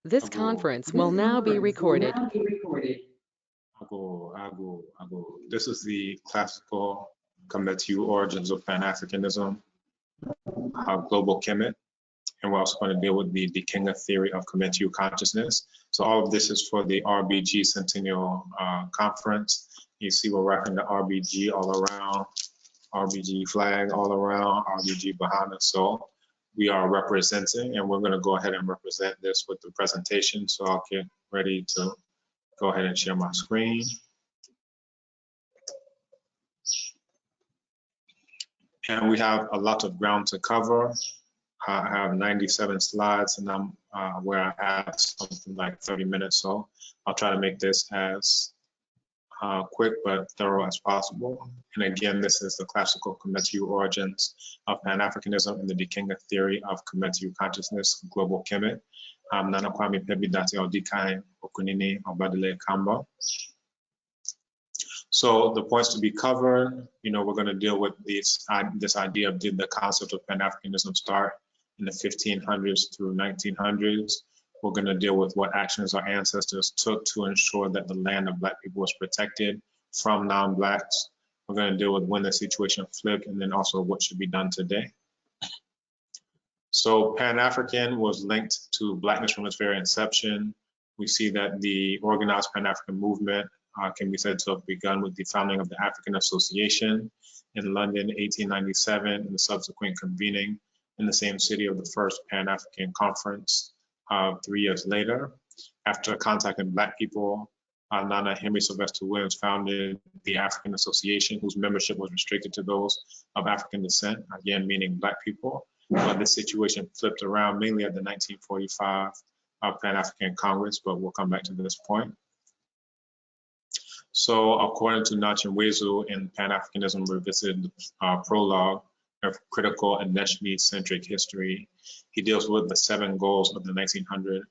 This conference will now be recorded. This is the classical commentary origins of Pan-Africanism, global KMT, and we're also going to deal with the Dikenga theory of commentary consciousness. So all of this is for the RBG Centennial Conference. You see we're rocking the RBG all around, RBG flag all around, RBG behind us. So we are representing, and we're going to go ahead and represent this with the presentation. So I'll get ready to go ahead and share my screen. And we have a lot of ground to cover. I have 97 slides, and I'm where I have something like 30 minutes. So I'll try to make this as quick but thorough as possible. And again, this is the classical commentary origins of Pan-Africanism and the Dikenga theory of commentary consciousness, global KMT. Nana Kwame Pebi Dati Odikai Okunini Obadele Kambon. So the points to be covered, we're going to deal with this idea of did the concept of Pan-Africanism start in the 1500s through 1900s. We're going to deal with what actions our ancestors took to ensure that the land of Black people was protected from non-Blacks. We're going to deal with when the situation flipped, and then also what should be done today. So Pan-African was linked to Blackness from its very inception. We see that the organized Pan-African movement can be said to have begun with the founding of the African Association in London, 1897, and the subsequent convening in the same city of the first Pan-African Conference 3 years later. After contacting Black people, Nana Henry Sylvester Williams founded the African Association, whose membership was restricted to those of African descent, again meaning Black people. But this situation flipped around mainly at the 1945 Pan-African Congress, but we'll come back to this point. So according to Nachimwezu in Pan-Africanism Revisited prologue of critical and Neshmi-centric history, he deals with the 7 goals of the 1900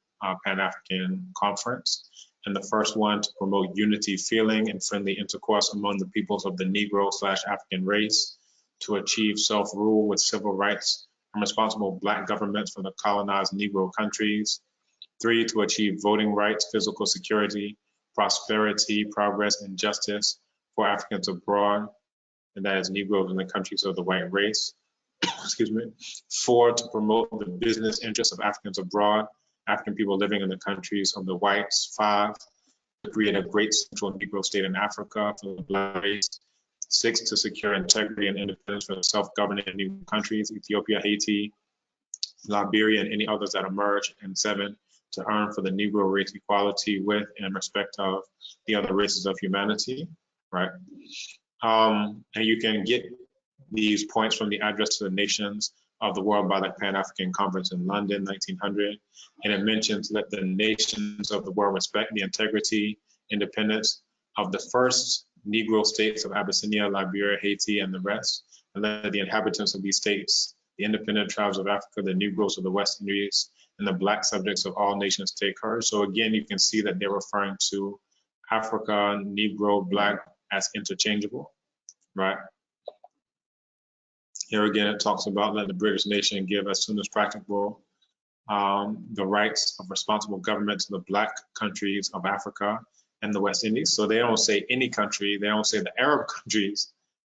Pan-African Conference. And the first one, to promote unity, feeling, and friendly intercourse among the peoples of the Negro/African race, to achieve self-rule with civil rights and responsible Black governments from the colonized Negro countries. 3, to achieve voting rights, physical security, prosperity, progress, and justice for Africans abroad, and that is Negroes in the countries of the white race. Excuse me. 4, to promote the business interests of Africans abroad, African people living in the countries of the whites. 5, to create a great central Negro state in Africa for the Black race. 6, to secure integrity and independence for the self-governing Negro countries, Ethiopia, Haiti, Liberia, and any others that emerge. And 7, to earn for the Negro race equality with and respect of the other races of humanity, right? And you can get these points from the Address to the Nations of the World by the Pan-African Conference in London, 1900. And it mentions, let the nations of the world respect the integrity, independence of the first Negro states of Abyssinia, Liberia, Haiti, and the rest. And let the inhabitants of these states, the independent tribes of Africa, the Negroes of the West Indies, and the Black subjects of all nations take courage. So again, you can see that they're referring to Africa, Negro, Black as interchangeable, right? Here again, it talks about let the British nation give as soon as practicable the rights of responsible government to the Black countries of Africa and the West Indies. So they don't say any country, they don't say the Arab countries,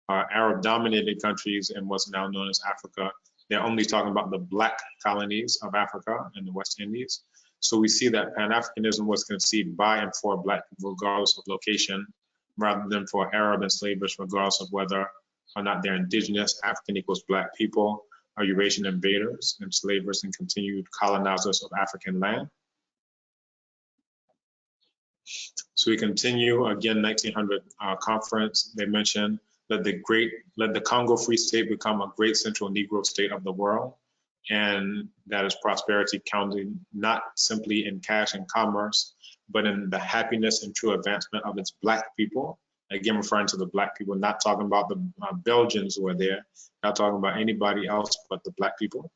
Arab-dominated countries in what's now known as Africa. They're only talking about the Black colonies of Africa and the West Indies. So we see that Pan-Africanism was conceived by and for Black people regardless of location, rather than for Arab enslavers regardless of whether or not they're indigenous. African equals Black people, are Eurasian invaders, enslavers, and continued colonizers of African land. So we continue, again, 1900 conference, they mentioned, let the Congo Free State become a great central Negro state of the world. And that is prosperity counted not simply in cash and commerce, but in the happiness and true advancement of its Black people. Again, referring to the Black people, not talking about the Belgians who are there, not talking about anybody else but the Black people.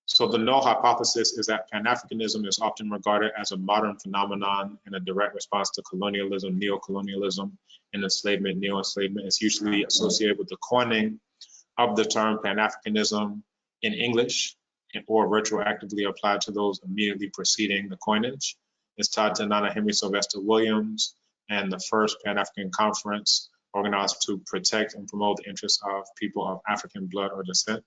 So the null hypothesis is that Pan-Africanism is often regarded as a modern phenomenon and a direct response to colonialism, neo-colonialism, and enslavement, neo-enslavement. It's usually associated with the coining of the term Pan-Africanism in English or retroactively applied to those immediately preceding the coinage. It's tied to Nana Henry Sylvester Williams and the first Pan-African Conference organized to protect and promote the interests of people of African blood or descent.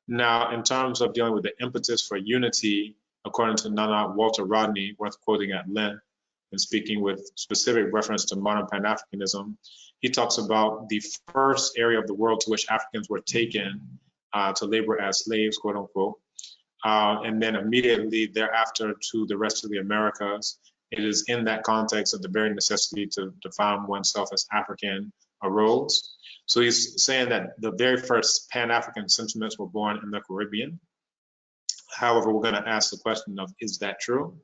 Now, in terms of dealing with the impetus for unity, according to Nana Walter Rodney, worth quoting at length, and speaking with specific reference to modern Pan-Africanism, he talks about the first area of the world to which Africans were taken to labor as slaves, quote unquote, and then immediately thereafter to the rest of the Americas. It is in that context that the very necessity to define oneself as African arose. So he's saying that the very first Pan-African sentiments were born in the Caribbean. However, we're going to ask the question of, is that true?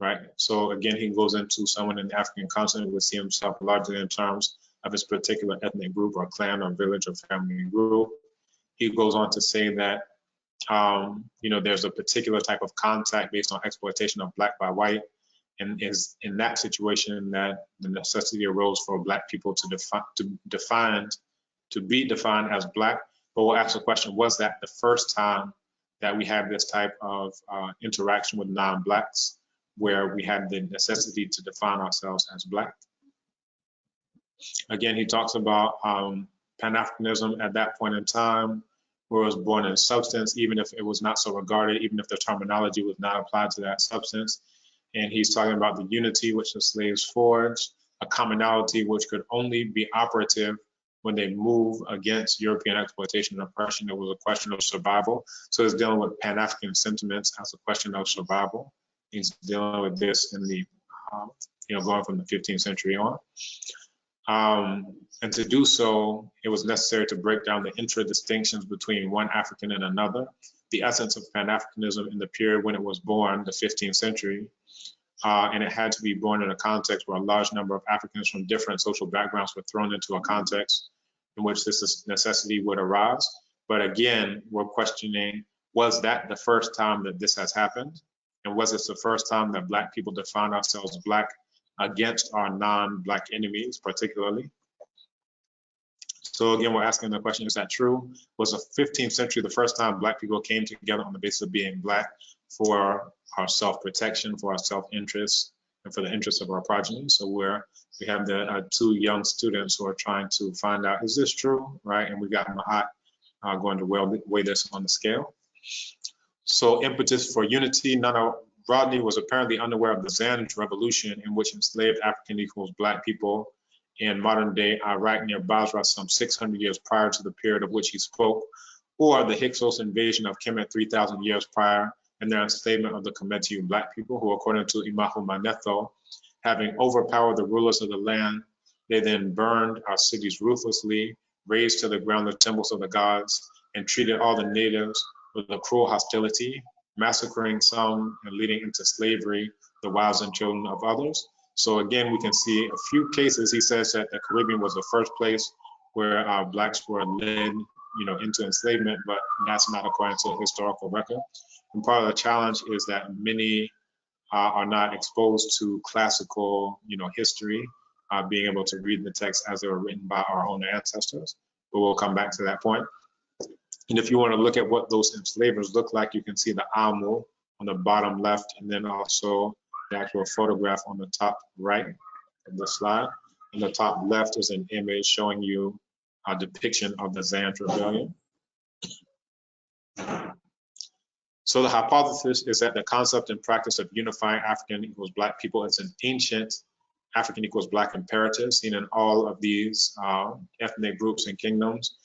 Right. So again, he goes into someone in the African continent would see himself largely in terms of his particular ethnic group or clan or village or family group. He goes on to say that, there's a particular type of contact based on exploitation of Black by white, and is in that situation that the necessity arose for Black people to be defined as Black. But we'll ask the question, was that the first time that we had this type of interaction with non-Blacks, where we had the necessity to define ourselves as Black? Again, he talks about Pan-Africanism at that point in time, where it was born in substance, even if it was not so regarded, even if the terminology was not applied to that substance. And he's talking about the unity which the slaves forged, a commonality which could only be operative when they move against European exploitation and oppression. It was a question of survival. So it's dealing with Pan-African sentiments as a question of survival. He's dealing with this in the, going from the 15th century on. And to do so, it was necessary to break down the intra-distinctions between one African and another. The essence of Pan-Africanism in the period when it was born, the 15th century, and it had to be born in a context where a large number of Africans from different social backgrounds were thrown into a context in which this necessity would arise. But again, we're questioning, was that the first time that this has happened? And was this the first time that Black people defined ourselves Black against our non-Black enemies, particularly? So again, we're asking the question, is that true? Was the 15th century the first time Black people came together on the basis of being Black for our self-protection, for our self-interest, and for the interests of our progeny? So we have the two young students who are trying to find out, is this true, right? And we got Mahat going to weigh this on the scale. So impetus for unity. Nana Rodney was apparently unaware of the Zanj revolution, in which enslaved African equals Black people in modern day Iraq near Basra some 600 years prior to the period of which he spoke, or the Hyksos invasion of Kemet 3,000 years prior and their enslavement of the Kemetu Black people, who according to Imahu Manetho, having overpowered the rulers of the land, they then burned our cities ruthlessly, razed to the ground the temples of the gods, and treated all the natives with a cruel hostility, massacring some and leading into slavery the wives and children of others. So again, we can see a few cases. He says that the Caribbean was the first place where Blacks were led, into enslavement, but that's not according to the historical record. And part of the challenge is that many are not exposed to classical, history, being able to read the text as they were written by our own ancestors. But we'll come back to that point. And if you want to look at what those enslavers look like, you can see the amu on the bottom left, and then also the actual photograph on the top right of the slide. On the top left is an image showing you a depiction of the Zanj rebellion. So the hypothesis is that the concept and practice of unifying African equals Black people is an ancient African equals Black imperative seen in all of these ethnic groups and kingdoms,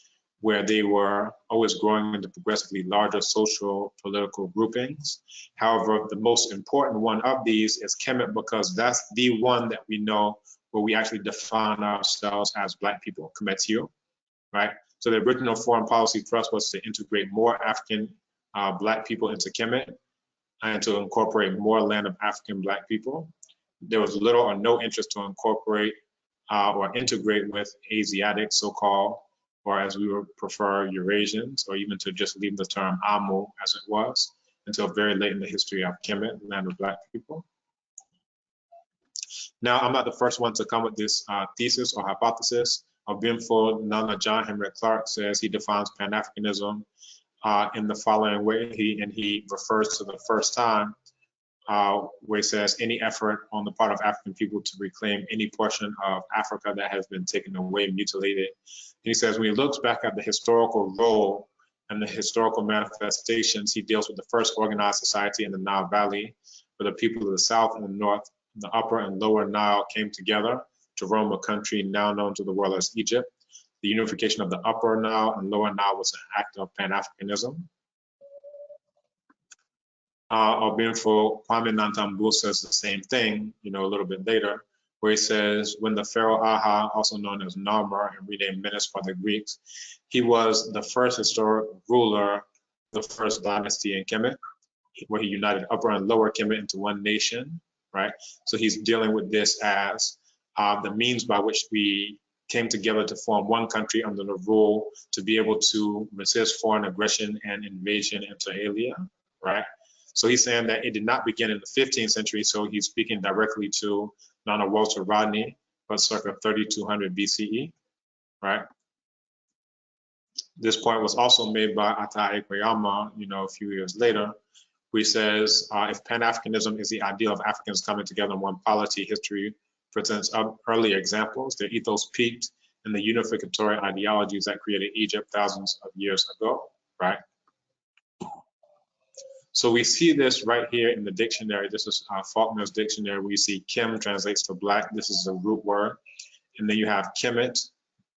where they were always growing into progressively larger social political groupings. However, the most important one of these is Kemet, because that's the one that we know where we actually define ourselves as Black people, Kemetu, right? So the original foreign policy thrust was to integrate more African Black people into Kemet and to incorporate more land of African Black people. There was little or no interest to incorporate or integrate with Asiatic, so-called, or as we would prefer, Eurasians, or even to just leave the term Amu as it was, until very late in the history of Kemet, land of Black people. Now, I'm not the first one to come with this thesis or hypothesis. OBENFO Nana John HENRIK CLARKE says he defines Pan-Africanism in the following way. He refers to the first time where he says, any effort on the part of African people to reclaim any portion of Africa that has been taken away, mutilated. And he says, when he looks back at the historical role and the historical manifestations, he deals with the first organized society in the Nile Valley, where the people of the South and the North, the Upper and Lower Nile came together to roam a country now known to the world as Egypt. The unification of the Upper Nile and Lower Nile was an act of Pan-Africanism. OBENFO, Kwame Nantambu says the same thing, a little bit later, where he says, when the Pharaoh Aha, also known as Narmer and renamed Menes by the Greeks, he was the first historic ruler, the first dynasty in Kemet, where he united Upper and Lower Kemet into one nation, right? So he's dealing with this as the means by which we came together to form one country under the rule to be able to resist foreign aggression and invasion inter alia, right? So he's saying that it did not begin in the 15th century, so he's speaking directly to Nana Walter Rodney, but circa 3200 BCE, right? This point was also made by Ata Ekweyama, a few years later, where he says, if Pan-Africanism is the ideal of Africans coming together in one polity, history presents earlier examples. Their ethos peaked in the unificatory ideologies that created Egypt thousands of years ago, right? So we see this right here in the dictionary. This is Faulkner's dictionary, where you see Kim translates to black. This is a root word. And then you have Kemet,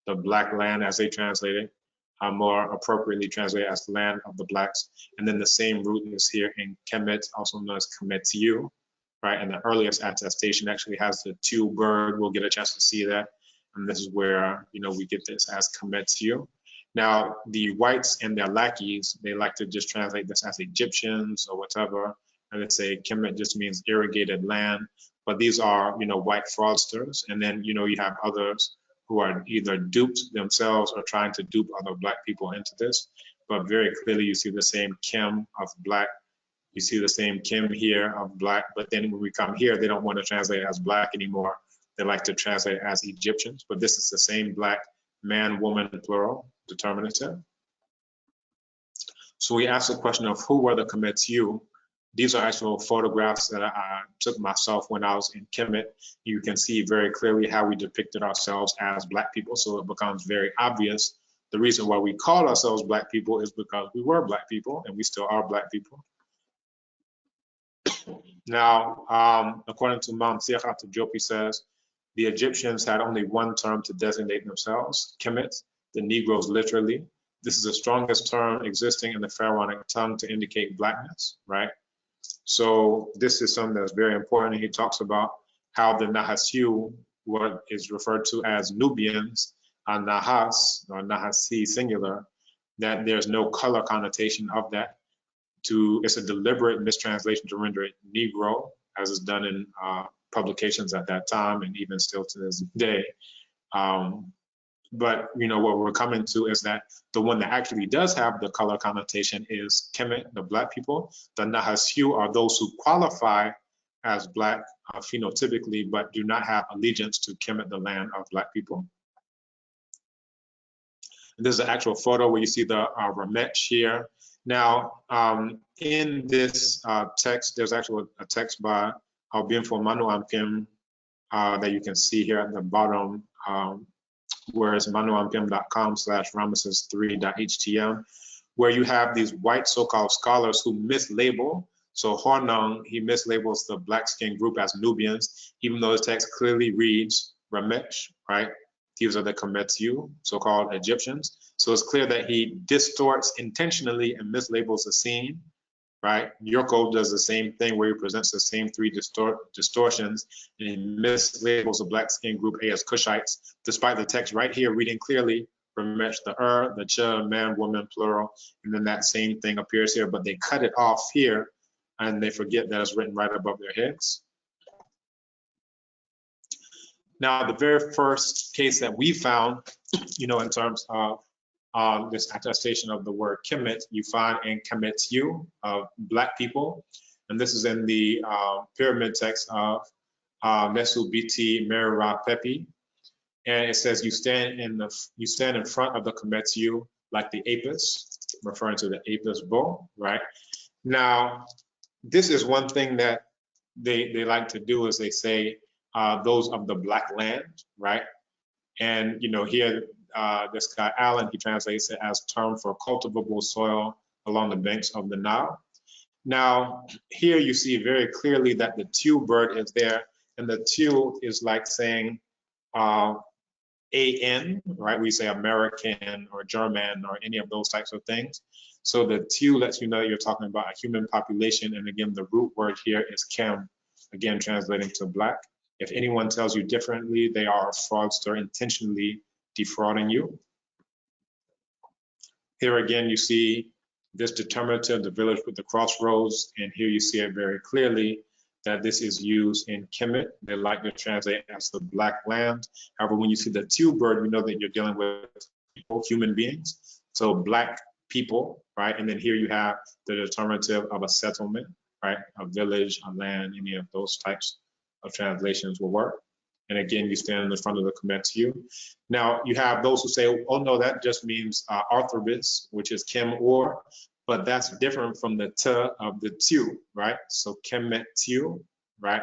the black land as they translate it, more appropriately translated as land of the blacks. And then the same root is here in Kemet, also known as Kemetiu, right? And the earliest attestation actually has the tew bird. We'll get a chance to see that. And this is where, we get this as Kemetiu. Now, the whites and their lackeys, they like to just translate this as Egyptians or whatever. And they say Kemet just means irrigated land. But these are, white fraudsters. And then, you have others who are either duped themselves or trying to dupe other black people into this. But very clearly, you see the same Kim of black. You see the same Kim here of black. But then when we come here, they don't want to translate it as black anymore. They like to translate it as Egyptians. But this is the same black man, woman, plural, determinative. So we asked the question of who were the Kemetiu. These are actual photographs that I took myself when I was in Kemet. You can see very clearly how we depicted ourselves as black people. So it becomes very obvious. The reason why we call ourselves black people is because we were black people and we still are black people. Now, according to Mamsiach Atajopi says, the Egyptians had only one term to designate themselves, Kemet, the Negroes literally. This is the strongest term existing in the Pharaonic tongue to indicate blackness, right? So this is something that's very important. He talks about how the Nahasiu, what is referred to as Nubians, Nahas, or Nahasi singular, that there's no color connotation of that. It's a deliberate mistranslation to render it Negro, as is done in publications at that time and even still to this day. But what we're coming to is that the one that actually does have the color connotation is Kemet, the black people. The Nahasiu are those who qualify as black phenotypically, but do not have allegiance to Kemet, the land of black people. And this is an actual photo where you see the Ramech here. Now, in this text, there's actually a text by OBENFO Manu Ampim that you can see here at the bottom, where it's manuampim.com/Ramesses3.htm, where you have these white so-called scholars who mislabel. So Hornung, he mislabels the black skin group as Nubians, even though the text clearly reads Ramech, right? These are the Kemetiu, so-called Egyptians. So it's clear that he distorts intentionally and mislabels the scene, right? Yurko does the same thing where he presents the same three distortions and he mislabels the black skin group A as Cushites, despite the text right here reading clearly Ramech, the the Cha, man, woman, plural, and then that same thing appears here, but they cut it off here and they forget that it's written right above their heads. Now, the very first case that we found, in terms of this attestation of the word Kemet, you find in Kemetiu of black people, and this is in the pyramid text of Mesubiti Merira Pepi, and it says you stand in front of the Kemetiu like the Apis, referring to the Apis bull, right? Now, this is one thing that they like to do is they say those of the black land, right? And here this guy Allen, he translates it as term for cultivable soil along the banks of the Nile. Now, here you see very clearly that the teal bird is there, and the teal is like saying AN, right? We say American or German or any of those types of things. So the teal lets you know you're talking about a human population, and again, the root word here is Kem, again translating to black. If anyone tells you differently, they are a fraudster intentionally defrauding you. Here again, you see this determinative, the village with the crossroads, and here you see it very clearly that this is used in Kemet. They like to translate as the black land. However, when you see the teal bird, you know that you're dealing with people, human beings. So black people, right? And then here you have the determinative of a settlement, right? A village, a land, any of those types of translations will work. And again, you stand in front of the KMT. Now, you have those who say, oh no, that just means arthropus, which is Kem or, but that's different from the T of the Tew, right? So KMT, right?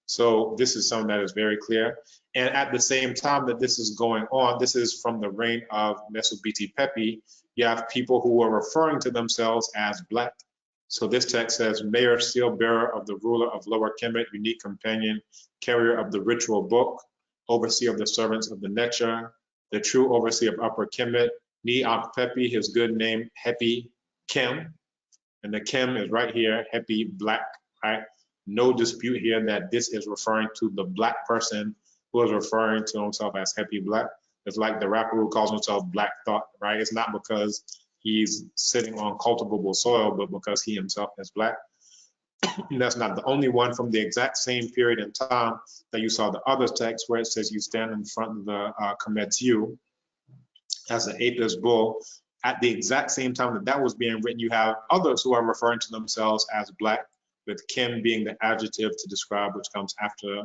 So this is something that is very clear. And at the same time that this is going on, this is from the reign of Mesubiti Pepi, you have people who are referring to themselves as black. So this text says, mayor, seal bearer of the ruler of Lower Kemet, unique companion, carrier of the ritual book, overseer of the servants of the Necha, the true overseer of Upper Kemet, Ni Ak Pepi, his good name, Hepi Kem. And the Kem is right here, Hepi black, right? No dispute here that this is referring to the black person who is referring to himself as Hepi black. It's like the rapper who calls himself Black Thought, right? It's not because he's sitting on cultivable soil, but because he himself is black. And that's not the only one from the exact same period in time that you saw the other text where it says you stand in front of the KMT as the Apis bull. At the exact same time that that was being written, you have others who are referring to themselves as black, with Kim being the adjective to describe which comes after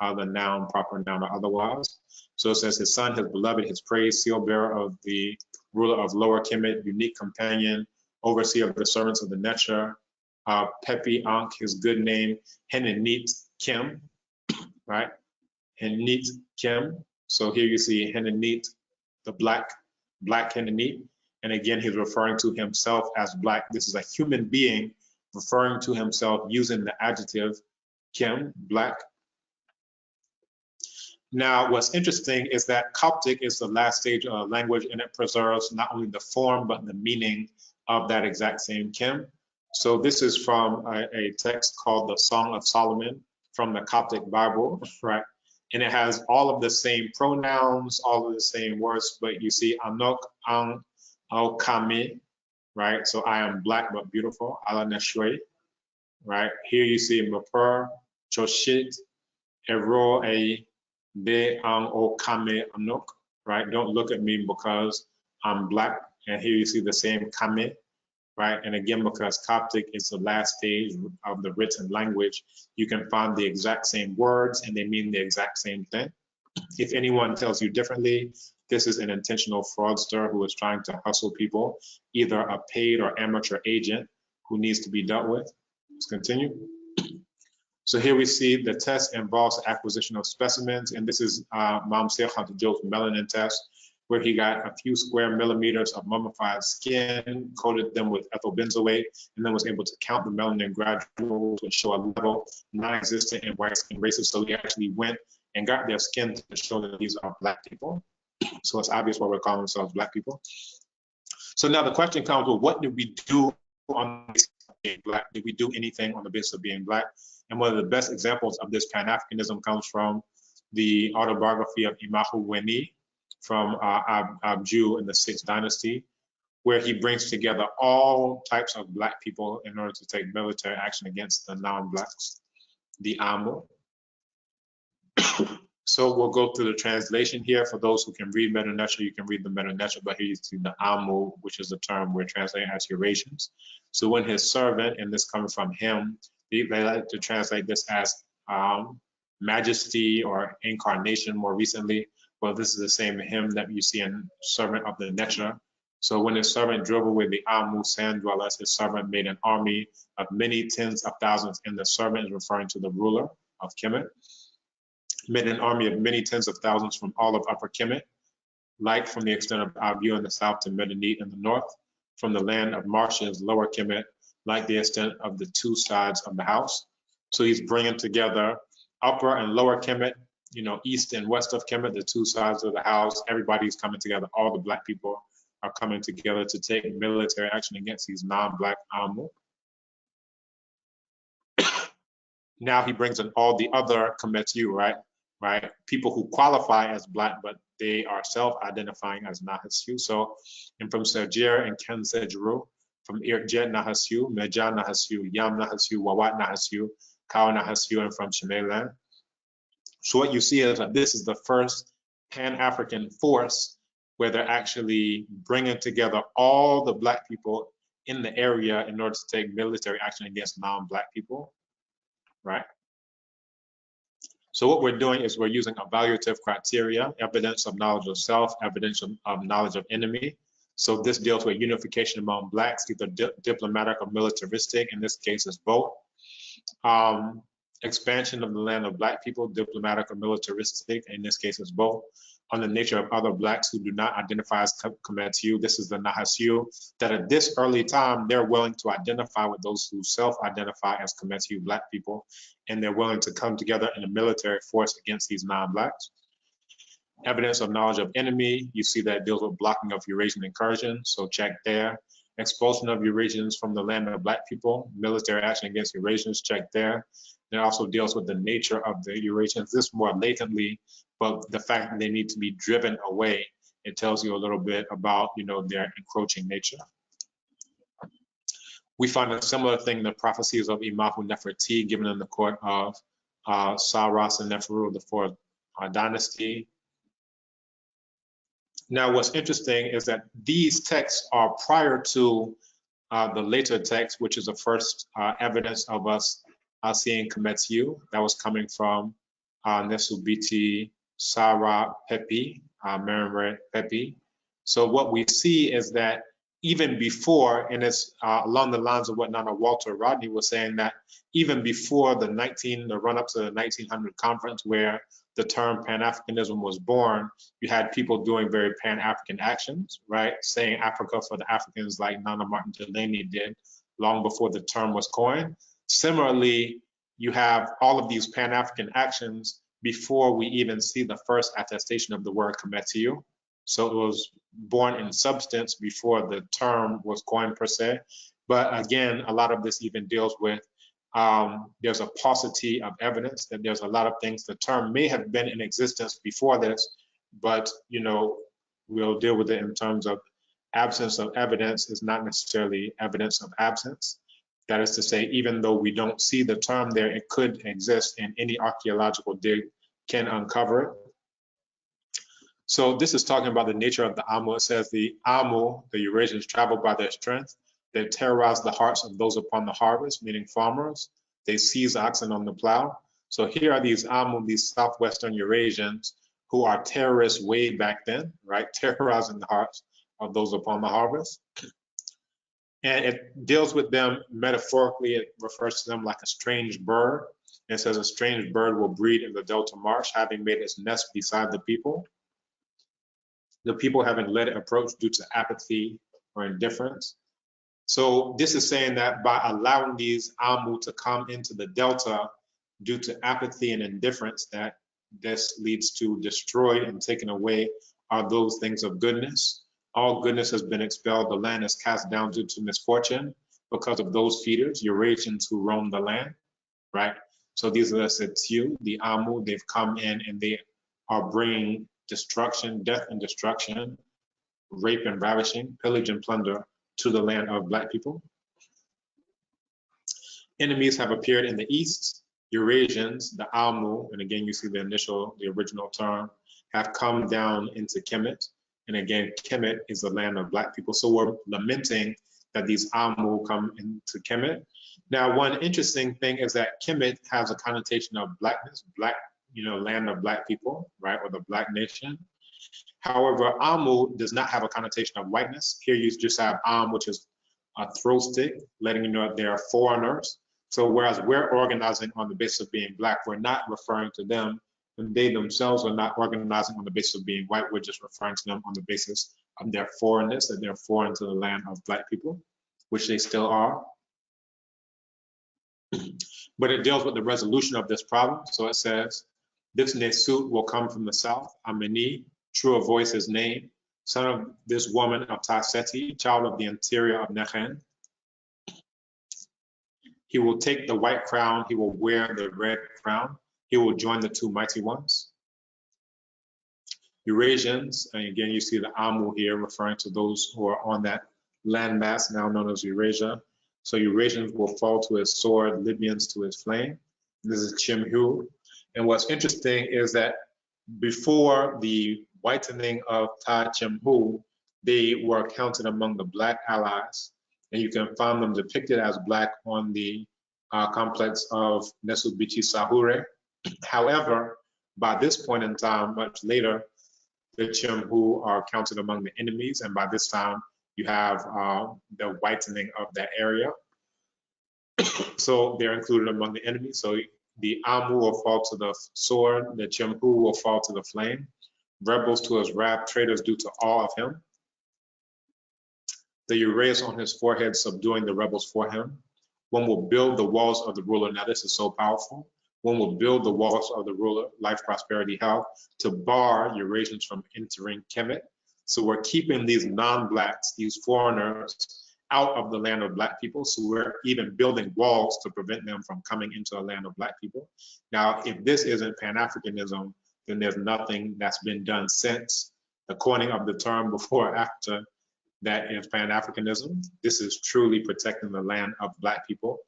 the noun, proper noun or otherwise. So it says his son, his beloved, his praise, seal bearer of the ruler of Lower Kemet, unique companion, overseer of the servants of the Necha, Pepi Ankh, his good name, Henenit Kim, right? Henenit Kim. So here you see Henenit, the black Henenit. And again, he's referring to himself as black. This is a human being referring to himself using the adjective Kim, black. Now, what's interesting is that Coptic is the last stage of a language, and it preserves not only the form, but the meaning of that exact same Kim. So this is from a text called the Song of Solomon from the Coptic Bible, right? And it has all of the same pronouns, all of the same words, but you see Anok, Ang, Al Kami, right? So I am black but beautiful, Ala Neshwe, right? Here you see Mapur, Choshit, Ero, a De Ang O Kame Anok, right? Don't look at me because I'm black. And here you see the same Kame, right? And again, because Coptic is the last stage of the written language, you can find the exact same words and they mean the exact same thing. If anyone tells you differently, this is an intentional fraudster who is trying to hustle people, either a paid or amateur agent who needs to be dealt with. Let's continue. So here we see the test involves the acquisition of specimens, and this is Mamsir Khatijov's melanin test, where he got a few square millimeters of mummified skin, coated them with ethyl benzoate, and then was able to count the melanin gradually to show a level non-existent in white skin races. So he actually went and got their skin to show that these are black people. So it's obvious why we're calling ourselves black people. So now the question comes, well, what did we do on the basis of being black? Did we do anything on the basis of being black? And one of the best examples of this Pan-Africanism comes from the autobiography of Imahu Weni from Abju in the 6th dynasty, where he brings together all types of black people in order to take military action against the non-blacks, the Amu. So we'll go through the translation here. For those who can read Meta Necha, you can read the Meta Necha, but here you see the Amu, which is the term we're translating as Eurasians. So when his servant, and this comes from him, they like to translate this as majesty or incarnation more recently. Well, this is the same hymn that you see in Servant of the Necha, So when his servant drove away the Amu sand dwellers, his servant made an army of many tens of thousands, and the servant is referring to the ruler of Kemet. Made an army of many tens of thousands from all of Upper Kemet, like from the extent of Abu in the south to Medinit in the north, from the land of marshes, Lower Kemet, like the extent of the two sides of the house. So he's bringing together Upper and Lower Kemet, you know, east and west of Kemet, the two sides of the house. Everybody's coming together. All the black people are coming together to take military action against these non-black Amu. Now he brings in all the other Kemetu, right? People who qualify as black, but they are self-identifying as Nahasyu. So, and from Sergir and Ken Sejru, from Irjet Nahasyu, Meja Nahasyu, Yam Nahasyu, Wawat Nahasyu, Kao Nahasyu, and from Shemeland. So what you see is that this is the first Pan-African force where they're actually bringing together all the black people in the area in order to take military action against non-black people, right? So what we're doing is we're using evaluative criteria, evidence of knowledge of self, evidence of knowledge of enemy. So this deals with unification among blacks, either diplomatic or militaristic. In this case, it's both. Expansion of the land of black people, diplomatic or militaristic. In this case, it's both. On the nature of other blacks who do not identify as Kemetu. This is the Nahasyu, that at this early time, they're willing to identify with those who self-identify as Kemetu black people, and they're willing to come together in a military force against these non-blacks. Evidence of knowledge of enemy, you see that it deals with blocking of Eurasian incursion, so check there. Expulsion of Eurasians from the land of black people, military action against Eurasians, check there. It also deals with the nature of the Eurasians, this more latently, but the fact that they need to be driven away, it tells you a little bit about, you know, their encroaching nature. We find a similar thing in the prophecies of Imahu Neferti given in the court of Saras and Neferu, the fourth dynasty. Now, what's interesting is that these texts are prior to the later text, which is the first evidence of us seeing Kemetu. That was coming from Nesubiti Sarah Pepi, Mary Pepi. So what we see is that even before, and it's along the lines of what Nana Walter Rodney was saying, that even before the run-up to the 1900 conference where the term Pan-Africanism was born, you had people doing very Pan-African actions, right? Saying Africa for the Africans like Nana Martin Delaney did long before the term was coined. Similarly, you have all of these Pan-African actions before we even see the first attestation of the word Kemetu. So it was born in substance before the term was coined per se. But again, a lot of this even deals with, there's a paucity of evidence that there's a lot of things, the term may have been in existence before this, but you know, we'll deal with it in terms of absence of evidence is not necessarily evidence of absence. That is to say, even though we don't see the term there, it could exist and any archaeological dig can uncover it. So this is talking about the nature of the Amu. It says the Amu, the Eurasians, travel by their strength. They terrorize the hearts of those upon the harvest, meaning farmers. They seize oxen on the plow. So here are these Amu, these southwestern Eurasians, who are terrorists way back then, right? Terrorizing the hearts of those upon the harvest. And it deals with them metaphorically. It refers to them like a strange bird. It says a strange bird will breed in the Delta Marsh, having made its nest beside the people. The people haven't let it approach due to apathy or indifference. So this is saying that by allowing these Amu to come into the Delta due to apathy and indifference, that this leads to destroyed and taken away are those things of goodness. All goodness has been expelled. The land is cast down due to misfortune because of those feeders, Eurasians who roam the land, right? So these are the Setiu, the Amu, they've come in and they are bringing destruction, death and destruction, rape and ravishing, pillage and plunder to the land of black people. Enemies have appeared in the east. Eurasians, the Amu, and again you see the original term, have come down into Kemet. And again, Kemet is the land of black people. So we're lamenting that these Amu come into Kemet. Now, one interesting thing is that Kemet has a connotation of blackness, black, you know, land of black people, right, or the black nation. However, Amu does not have a connotation of whiteness. Here you just have Am, which is a throw stick, letting you know that they are foreigners. So whereas we're organizing on the basis of being black, we're not referring to them, and they themselves are not organizing on the basis of being white. We're just referring to them on the basis of their foreignness, that they're foreign to the land of black people, which they still are. But it deals with the resolution of this problem. So it says, this Nesut will come from the south, Ameni, true of voice his name, son of this woman of Taseti, child of the interior of Nechen. He will take the white crown, he will wear the red crown, he will join the two mighty ones. Eurasians, and again you see the Amu here referring to those who are on that landmass now known as Eurasia. So Eurasians will fall to his sword, Libyans to his flame. This is Chimhu. And what's interesting is that before the whitening of Ta Chimhu, they were counted among the black allies. And you can find them depicted as black on the complex of Nesubichi Sahure. However, by this point in time, much later, the Chimhu are counted among the enemies, and by this time, you have the whitening of that area. So they're included among the enemies. So the Amu will fall to the sword, the Chimhu will fall to the flame. Rebels to his wrath, traitors due to awe of him. The Uraeus on his forehead, subduing the rebels for him. One will build the walls of the ruler. Now this is so powerful. One will build the walls of the ruler, life, prosperity, health, to bar Eurasians from entering Kemet. So we're keeping these non-blacks, these foreigners, out of the land of black people. So we're even building walls to prevent them from coming into the land of black people. Now, if this isn't Pan-Africanism, then there's nothing that's been done since the coining of the term before or after that is Pan-Africanism. This is truly protecting the land of black people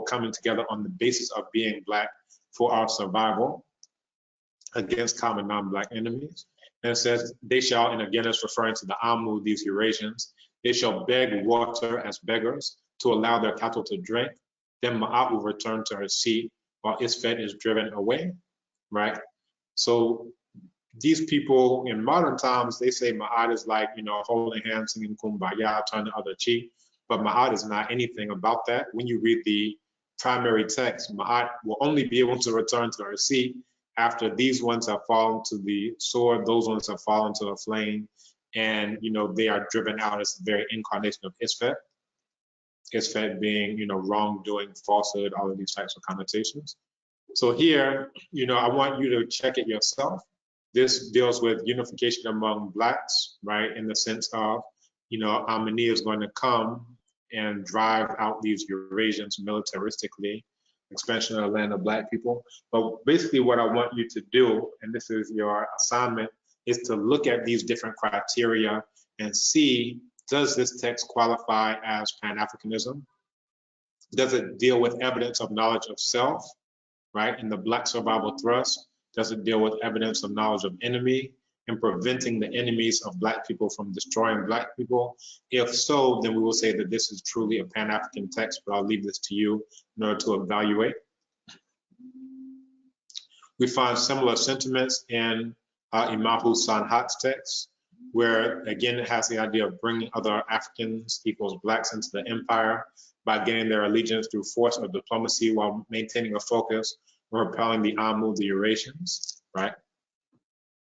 coming together on the basis of being black for our survival against common non-black enemies. And it says, they shall, and again it's referring to the Amu, these Eurasians, they shall beg water as beggars to allow their cattle to drink. Then Ma'at will return to her seat while Isfet is driven away, right? So these people in modern times, they say Ma'at is like, you know, holding hands, singing Kumbaya, turn the other cheek. But Ma'at is not anything about that. When you read the primary text, Ma'at will only be able to return to her seat after these ones have fallen to the sword, those ones have fallen to the flame, and you know they are driven out as the very incarnation of Isfet. Isfet being, you know, wrongdoing, falsehood, all of these types of connotations. So here, you know, I want you to check it yourself. This deals with unification among blacks, right? In the sense of, you know, Amani is going to come and drive out these Eurasians militaristically, expansion of the land of black people. But basically what I want you to do, and this is your assignment, is to look at these different criteria and see, does this text qualify as Pan-Africanism? Does it deal with evidence of knowledge of self, right? In the Black survival thrust, does it deal with evidence of knowledge of enemy and preventing the enemies of black people from destroying black people? If so, then we will say that this is truly a Pan-African text, but I'll leave this to you in order to evaluate. We find similar sentiments in Imahu Sanhat's text, where again it has the idea of bringing other Africans equals blacks into the empire by gaining their allegiance through force or diplomacy while maintaining a focus on repelling the Amu, the Eurasians, right?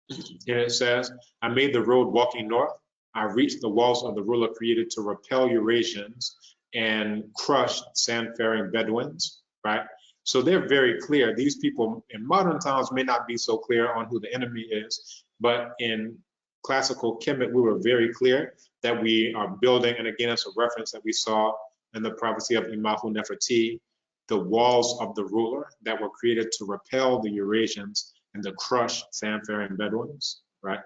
And it says, I made the road walking north. I reached the walls of the ruler created to repel Eurasians and crush sand-faring Bedouins, right? So they're very clear. These people in modern times may not be so clear on who the enemy is, but in classical Kemet, we were very clear that we are building, and again, it's a reference that we saw in the prophecy of Imahu Neferti, the walls of the ruler that were created to repel the Eurasians and to crush sand-faring Bedouins, right?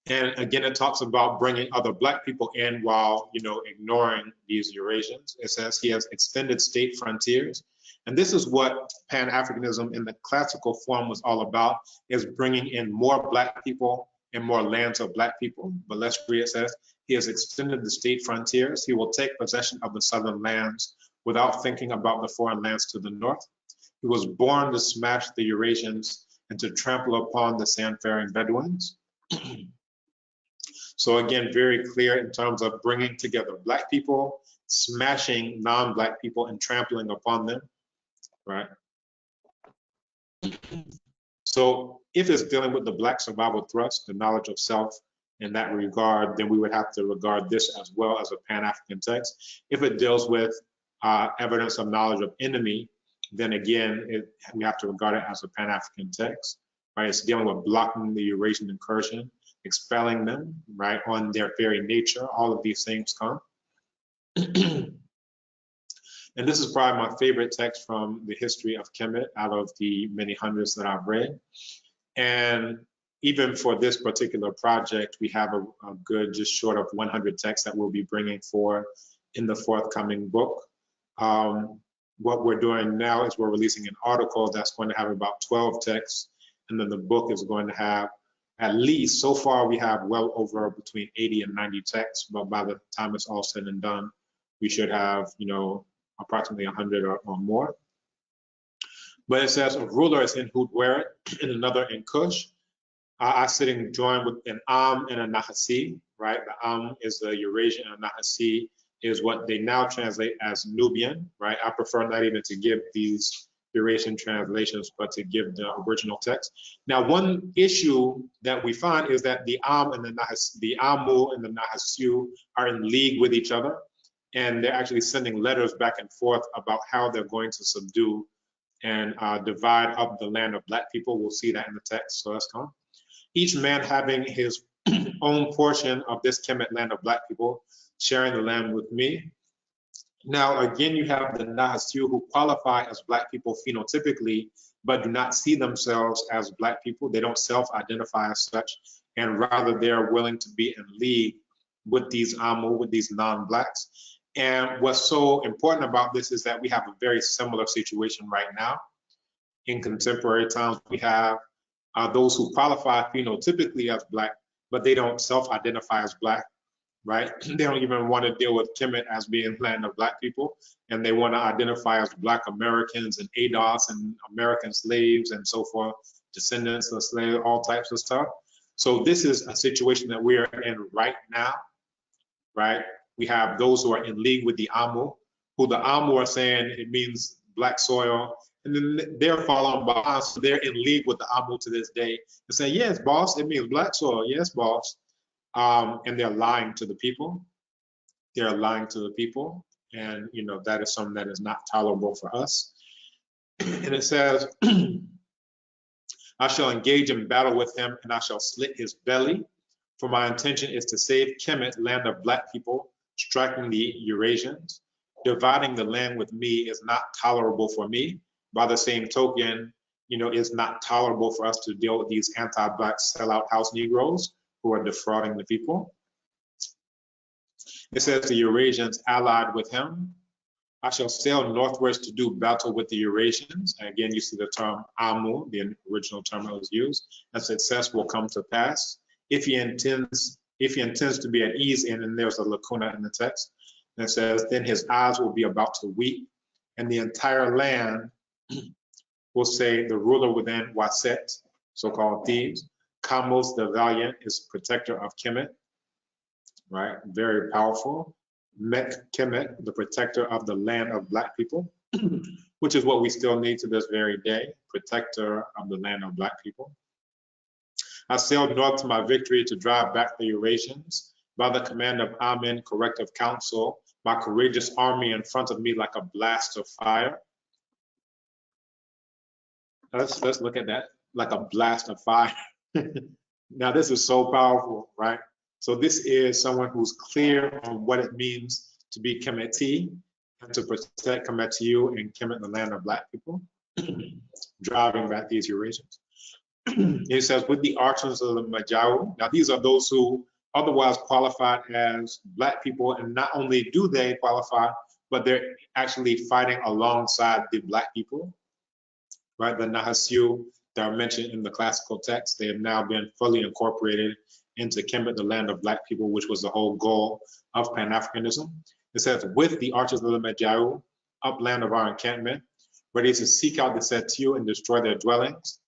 And again, it talks about bringing other black people in while, you know, ignoring these Eurasians. It says he has extended state frontiers. And this is what Pan-Africanism in the classical form was all about, is bringing in more black people and more lands of black people. But let's read, it says, he has extended the state frontiers. He will take possession of the southern lands without thinking about the foreign lands to the north. He was born to smash the Eurasians and to trample upon the sand-faring Bedouins. So again, very clear in terms of bringing together Black people, smashing non-Black people and trampling upon them, right? So if it's dealing with the Black survival thrust, the knowledge of self in that regard, then we would have to regard this as well as a Pan-African text. If it deals with evidence of knowledge of enemy, then again, we have to regard it as a Pan-African text, right? It's dealing with blocking the Eurasian incursion, expelling them, right, on their very nature. All of these things come. And this is probably my favorite text from the history of Kemet out of the many hundreds that I've read. And even for this particular project, we have a good, just short of 100 texts that we'll be bringing forward in the forthcoming book. What we're doing now is we're releasing an article that's going to have about 12 texts, and then the book is going to have at least, so far we have well over between 80 and 90 texts, but by the time it's all said and done, we should have, you know, approximately 100 or more. But it says, a ruler is in Hudweret, and another in Kush. I sitting joined with an and a Nahasi, right? The is the Eurasian, and Nahasi is what they now translate as Nubian, right? I prefer not even to give these Eurasian translations, but to give the original text. Now, one issue that we find is that the and the Amu and the Nahasiu are in league with each other, and they're actually sending letters back and forth about how they're going to subdue and divide up the land of Black people. We'll see that in the text, so let's come. Each man having his own portion of this Kemet land of Black people, sharing the land with me. Now, again, you have the Nahasiu who qualify as Black people phenotypically, but do not see themselves as Black people. They don't self-identify as such, and rather they're willing to be in league with these Amu, with these non-Blacks. And what's so important about this is that we have a very similar situation right now. In contemporary times, we have those who qualify phenotypically as Black, but they don't self-identify as Black, right? They don't even want to deal with Kemet as being land of Black people, and they want to identify as Black Americans and ADOS and American slaves and so forth, descendants of slaves, all types of stuff. So this is a situation that we are in right now, right? We have those who are in league with the Amu, who the Amu are saying it means Black soil, and then they're following behind, so they're in league with the Amu to this day and saying, yes, boss, it means Black soil, yes, boss. And they're lying to the people. They're lying to the people, and you know that is something that is not tolerable for us. And it says, I shall engage in battle with him, and I shall slit his belly. For my intention is to save Kemet, land of Black people, striking the Eurasians. Dividing the land with me is not tolerable for me. By the same token, you know, it's not tolerable for us to deal with these anti-Black sellout house Negroes who are defrauding the people. It says the Eurasians allied with him. I shall sail northwards to do battle with the Eurasians. And again, you see the term Amu, the original term that was used, and success will come to pass. If he intends to be at ease in, and there's a lacuna in the text, and it says, then his eyes will be about to weep, and the entire land will say, the ruler within Waset, so-called Thebes, Kamos the valiant is protector of Kemet, right? Very powerful. Mek Kemet, the protector of the land of Black people, which is what we still need to this very day, protector of the land of Black people. I sailed north to my victory to drive back the Eurasians. By the command of Amen, corrective council, my courageous army in front of me like a blast of fire. Let's look at that, like a blast of fire. Now this is so powerful, right? So this is someone who's clear on what it means to be Kemeti and to protect Kemetiu and Kemet, the land of Black people, driving back these Eurasians. It says, with the archers of the Majau. Now these are those who otherwise qualified as Black people, and not only do they qualify, but they're actually fighting alongside the Black people, right? The Nahasiu that are mentioned in the classical text, they have now been fully incorporated into Kemet, the land of Black people, which was the whole goal of Pan-Afrikanism. It says, with the archers of the Majau, upland of our encampment, ready to seek out the Setiu and destroy their dwellings.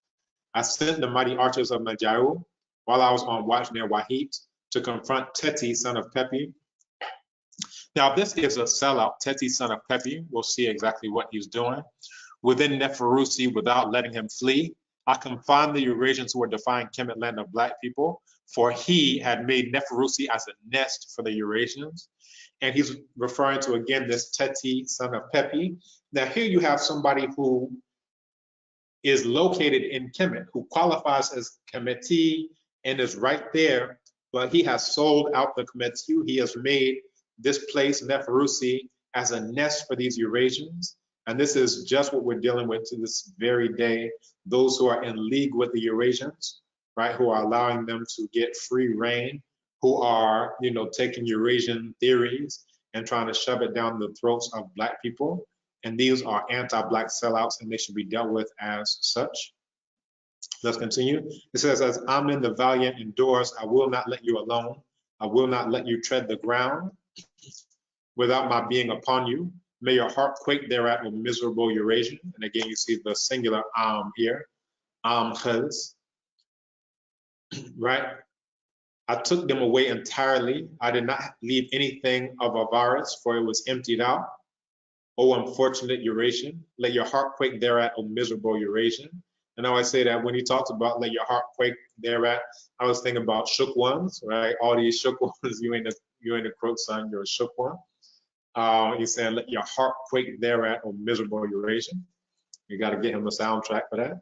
I sent the mighty archers of Majaru while I was on watch near Wahit to confront Teti, son of Pepi. Now, this is a sellout. Teti, son of Pepi, we'll see exactly what he's doing. Within Neferusi, without letting him flee, I confined the Eurasians who were defying Kemet land of black people, for he had made Neferusi as a nest for the Eurasians. And he's referring to, again, this Teti, son of Pepi. Now, here you have somebody who is located in Kemet, who qualifies as Kemeti and is right there, but he has sold out the Kemetu. He has made this place, Neferusi, as a nest for these Eurasians. And this is just what we're dealing with to this very day. Those who are in league with the Eurasians, right, who are allowing them to get free reign, who are, you know, taking Eurasian theories and trying to shove it down the throats of black people. And these are anti-black sellouts, and they should be dealt with as such. Let's continue. It says, as Amen the valiant endures, I will not let you alone. I will not let you tread the ground without my being upon you. May your heart quake thereat, O miserable Eurasian. And again, you see the singular here, khaz, right? I took them away entirely. I did not leave anything of avarice, for it was emptied out. O unfortunate Eurasian, let your heart quake thereat, O miserable Eurasian. And I always say that when he talks about let your heart quake thereat, I was thinking about shook ones, right? All these shook ones, you ain't a crook, son, you're a shook one. He's saying let your heart quake thereat, O miserable Eurasian. You got to get him a soundtrack for that.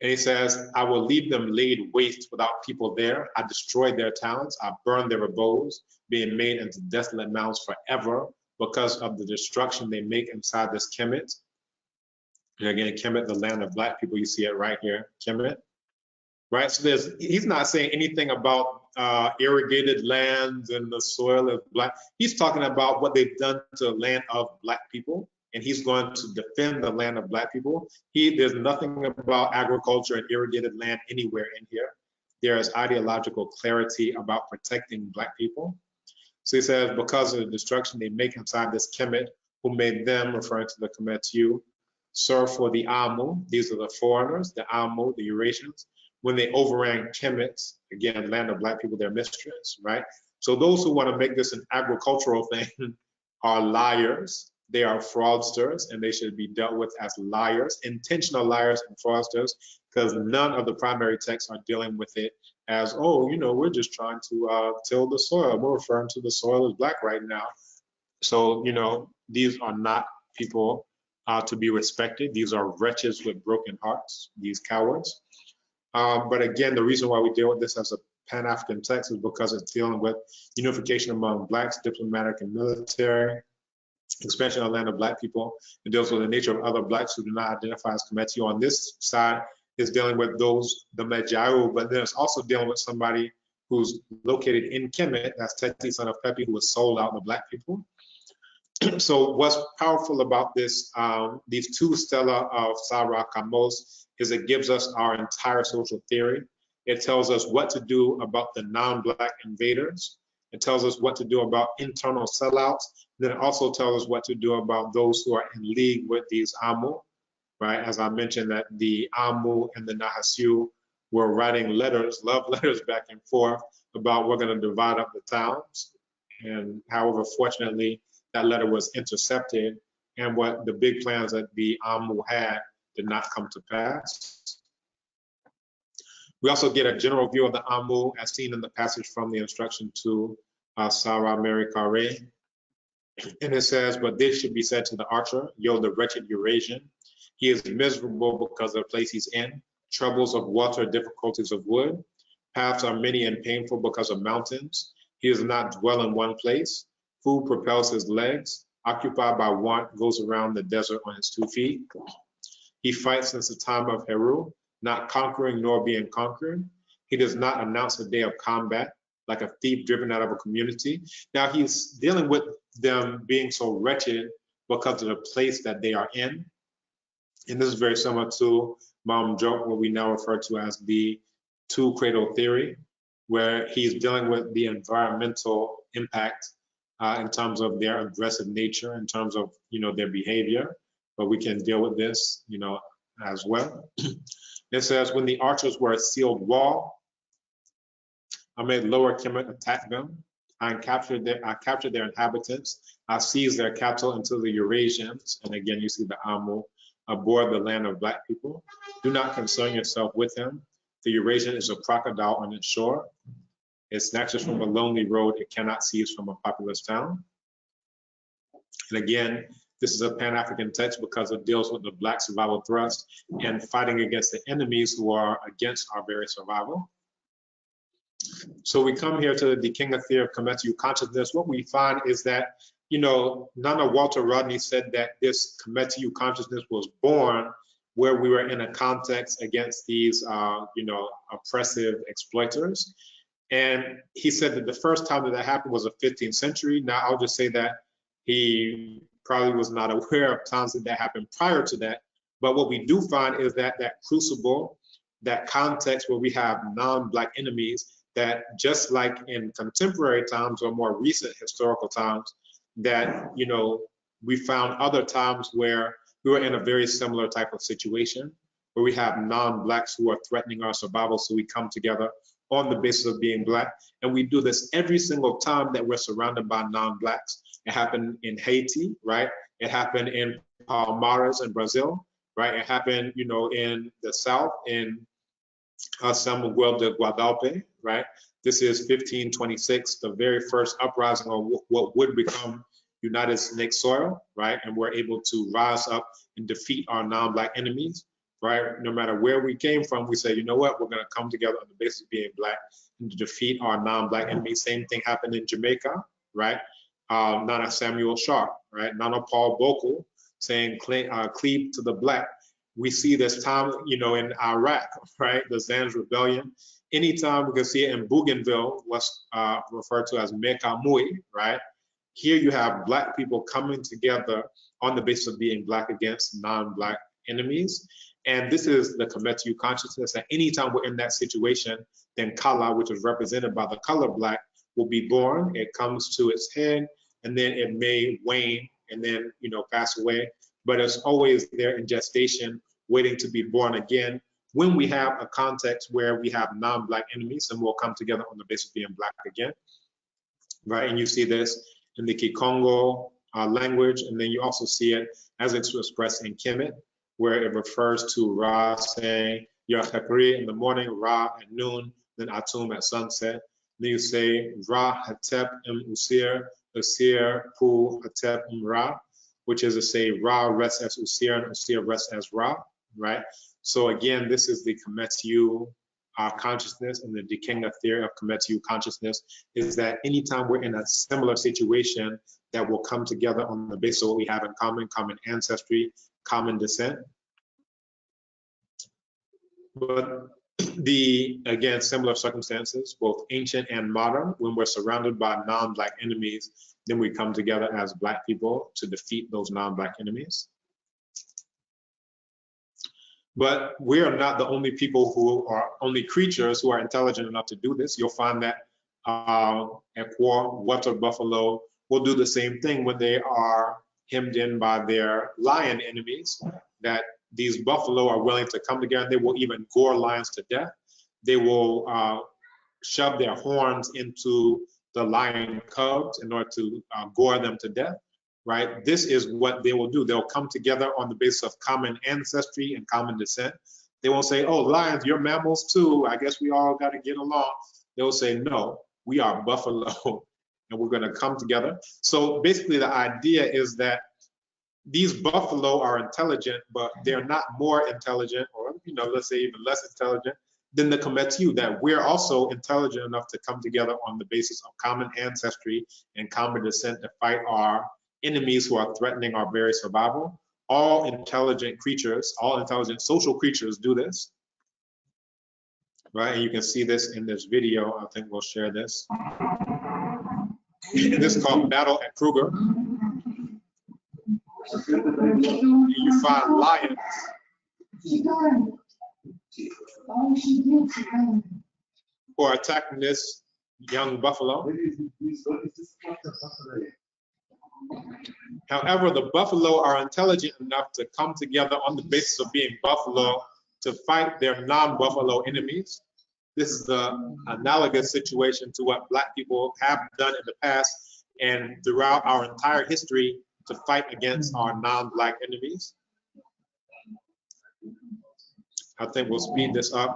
And he says, I will leave them laid waste without people there. I destroyed their towns. I burned their abodes, being made into desolate mounds forever, because of the destruction they make inside this Kemet. And again, Kemet, the land of black people, you see it right here, Kemet. Right, so he's not saying anything about irrigated lands and the soil is black. He's talking about what they've done to the land of black people, and he's going to defend the land of black people. There's nothing about agriculture and irrigated land anywhere in here. There is ideological clarity about protecting black people. So he says, because of the destruction they make inside this Kemet, who made them, referring to the Kemetu, serve for the Amu. These are the foreigners, the Amu, the Eurasians. When they overran Kemet, again, land of black people, their mistress, right? So those who want to make this an agricultural thing are liars. They are fraudsters, and they should be dealt with as liars, intentional liars and fraudsters, because none of the primary texts are dealing with it as, oh, you know, we're just trying to till the soil. We're referring to the soil as black right now. So, you know, these are not people to be respected. These are wretches with broken hearts, these cowards. But again, the reason why we deal with this as a Pan-African text is because it's dealing with unification among blacks, diplomatic and military, expansion of the land of black people. It deals with the nature of other blacks who do not identify as Kemetu. On this side is dealing with those, the Mejaru, but then it's also dealing with somebody who's located in Kemet, that's Teti, son of Pepi, who was sold out to black people. So what's powerful about this, these two stela of Sarah Kamos, is it gives us our entire social theory. It tells us what to do about the non-black invaders. It tells us what to do about internal sellouts. Then it also tells us what to do about those who are in league with these Amu, right? As I mentioned that the Amu and the Nahasiu were writing letters, love letters back and forth about we're gonna divide up the towns. And however, fortunately, that letter was intercepted, and what the big plans that the Amu had did not come to pass. We also get a general view of the Amu as seen in the passage from the instruction to Sarah Mary Carre. And it says, but this should be said to the archer, yo, the wretched Eurasian. He is miserable because of the place he's in, troubles of water, difficulties of wood. Paths are many and painful because of mountains. He does not dwell in one place. Food propels his legs. Occupied by want, goes around the desert on his 2 feet. He fights since the time of Heru, not conquering nor being conquered. He does not announce a day of combat, like a thief driven out of a community. Now he's dealing with them being so wretched because of the place that they are in. And this is very similar to Mam Joke, what we now refer to as the two cradle theory, where he's dealing with the environmental impact in terms of their aggressive nature, in terms of, you know, their behavior. But we can deal with this, you know, as well. It says, when the archers were a sealed wall, I made Lower Kemet attack them. I captured their inhabitants. I seized their cattle until the Eurasians, and again you see the Amu, aboard the land of black people. Do not concern yourself with him. The Eurasian is a crocodile on its shore. It snatches from a lonely road it cannot seize from a populous town. And again, this is a Pan-African text because it deals with the black survival thrust and fighting against the enemies who are against our very survival. So we come here to the Dikenga theory of Kemetu consciousness. What we find is that, you know, Nana Walter Rodney said that this Kemetu consciousness was born where we were in a context against these, you know, oppressive exploiters. And he said that the first time that happened was the 15th century. Now, I'll just say that he probably was not aware of times that happened prior to that. But what we do find is that that crucible, that context where we have non-black enemies, that just like in contemporary times or more recent historical times, that, you know, we found other times where we were in a very similar type of situation, where we have non-blacks who are threatening our survival. So we come together on the basis of being black. And we do this every single time that we're surrounded by non-blacks. It happened in Haiti, right? It happened in Palmares in Brazil, right? It happened, you know, in the South, in San Miguel de Guadalupe, right? This is 1526, the very first uprising on what would become United Snake soil, right? And we're able to rise up and defeat our non-black enemies, right? No matter where we came from, we say, you know what, we're gonna come together on the basis of being black and to defeat our non-black enemies. Same thing happened in Jamaica, right? Nana Samuel Sharp, right? Nana Paul Bogle saying cleave to the black. We see this time, you know, in Iraq, right? The Zanj Rebellion. Anytime we can see it in Bougainville, what's referred to as Mekamui, right? Here you have black people coming together on the basis of being black against non-black enemies. And this is the Kemetu consciousness, that anytime we're in that situation, then Kala, which is represented by the color black, will be born. It comes to its head, and then it may wane and then, you know, pass away. But it's always there in gestation, waiting to be born again. When we have a context where we have non-black enemies, and we'll come together on the basis of being black again, right? And you see this in the Kikongo language, and then you also see it as it's expressed in Kemet, where it refers to Ra saying Yachakri in the morning, Ra at noon, then Atum at sunset. Then you say Ra Hatep Usir, Usir Pu Hatep Ra, which is to say Ra rests as Usir and Usir rests as Ra, right? So again, this is the Kemetu consciousness, and the Dikenga theory of Kemetu consciousness is that anytime we're in a similar situation, that will come together on the basis of what we have in common, common ancestry, common descent. But again, similar circumstances, both ancient and modern, when we're surrounded by non-black enemies, then we come together as black people to defeat those non-black enemies. But we are not the only people who are only creatures who are intelligent enough to do this. You'll find that Ekwa, water buffalo will do the same thing when they are hemmed in by their lion enemies, that these buffalo are willing to come together. They will even gore lions to death. They will shove their horns into the lion cubs in order to gore them to death, right? This is what they will do. They'll come together on the basis of common ancestry and common descent. They won't say, oh, lions, you're mammals too. I guess we all got to get along. They'll say, no, we are buffalo and we're going to come together. So basically the idea is that these buffalo are intelligent, but they're not more intelligent, or, you know, let's say even less intelligent than the Kemetu, that we're also intelligent enough to come together on the basis of common ancestry and common descent to fight our enemies who are threatening our very survival. All intelligent creatures, all intelligent social creatures do this, right? And you can see this in this video. I think we'll share this. This is called Battle at Kruger. You find lions who are attacking this young buffalo. However, the buffalo are intelligent enough to come together on the basis of being buffalo to fight their non-buffalo enemies. This is the analogous situation to what Black people have done in the past and throughout our entire history to fight against our non-Black enemies. I think we'll speed this up.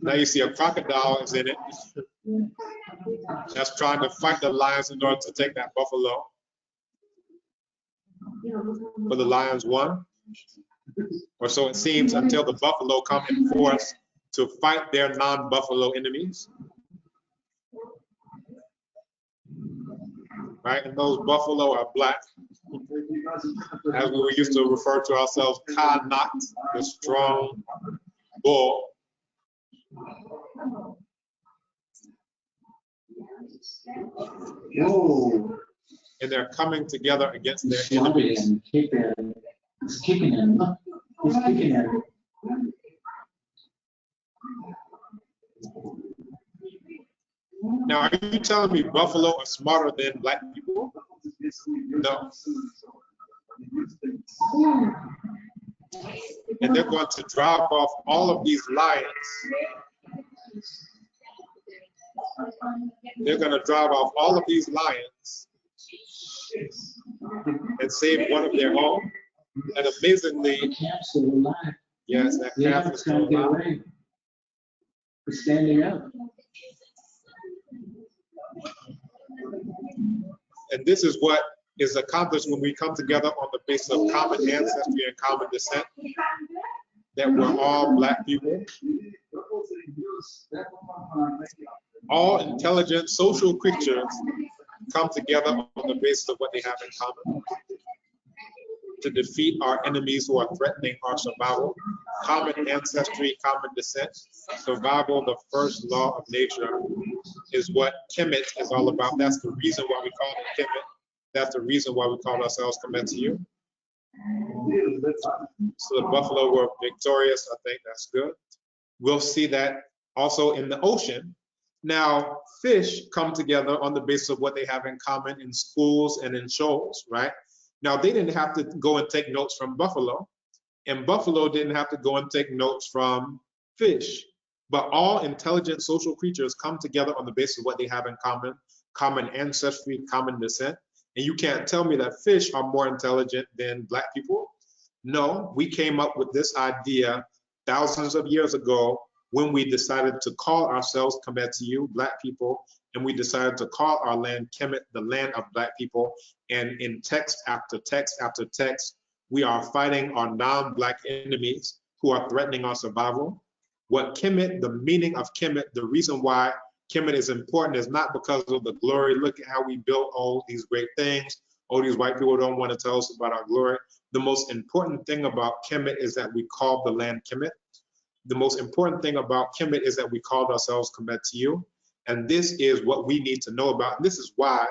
Now you see a crocodile is in it. That's trying to fight the lions in order to take that buffalo. But the lions won. Or so it seems, until the buffalo come in force to fight their non-buffalo enemies. Right, and those buffalo are Black. As we used to refer to ourselves, Ka-Nak, the strong bull. Whoa. And they're coming together against their enemies. He's kicking him. He's kicking him. Now, are you telling me buffalo are smarter than Black people? No. And they're going to drive off all of these lions. They're going to drive off all of these lions and save one of their own. And amazingly, yes, that calf is still alive. It's standing up. And this is what is accomplished when we come together on the basis of common ancestry and common descent, that we're all Black people. All intelligent social creatures come together on the basis of what they have in common to defeat our enemies who are threatening our survival. Common ancestry, common descent, survival, the first law of nature, is what Kemet is all about. That's the reason why we call it Kemet. That's the reason why we call ourselves KMT. So the buffalo were victorious. I think that's good. We'll see that also in the ocean. Now, fish come together on the basis of what they have in common in schools and in shoals, right? Now, they didn't have to go and take notes from buffalo, and buffalo didn't have to go and take notes from fish. But all intelligent social creatures come together on the basis of what they have in common, common ancestry, common descent. And you can't tell me that fish are more intelligent than Black people. No, we came up with this idea thousands of years ago when we decided to call ourselves KMT, Black people, and we decided to call our land Kemet, the land of Black people. And in text after text after text, we are fighting our non-Black enemies who are threatening our survival. What Kemet, the meaning of Kemet, the reason why Kemet is important is not because of the glory. Look at how we built all these great things. Oh, these white people don't want to tell us about our glory. The most important thing about Kemet is that we called the land Kemet. The most important thing about Kemet is that we called ourselves KMT. And this is what we need to know about. And this is why,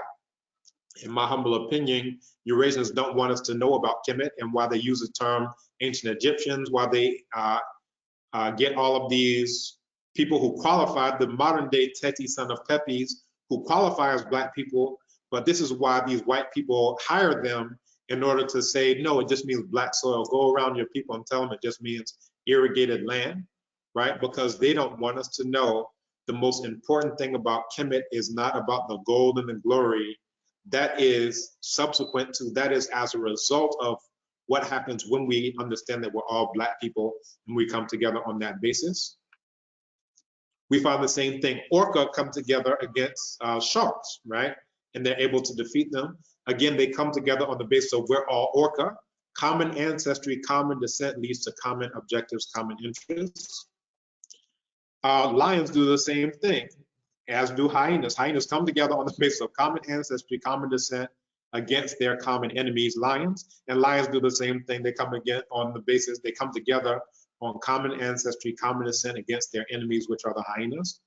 in my humble opinion, Eurasians don't want us to know about Kemet, and why they use the term ancient Egyptians, why they get all of these people who qualified, the modern day Teti, son of Pepis, who qualify as Black people. But this is why these white people hire them in order to say, no, it just means Black soil. Go around your people and tell them it just means irrigated land, right? Because they don't want us to know the most important thing about Kemet is not about the gold and the glory. That is subsequent to, that is as a result of what happens when we understand that we're all Black people and we come together on that basis. We find the same thing. Orca come together against sharks, right? And they're able to defeat them. Again, they come together on the basis of we're all Orca. Common ancestry, common descent leads to common objectives, common interests. Lions do the same thing, as do hyenas. Hyenas come together on the basis of common ancestry, common descent against their common enemies, lions. And lions do the same thing. They come again on the basis, they come together on common ancestry, common descent against their enemies, which are the hyenas,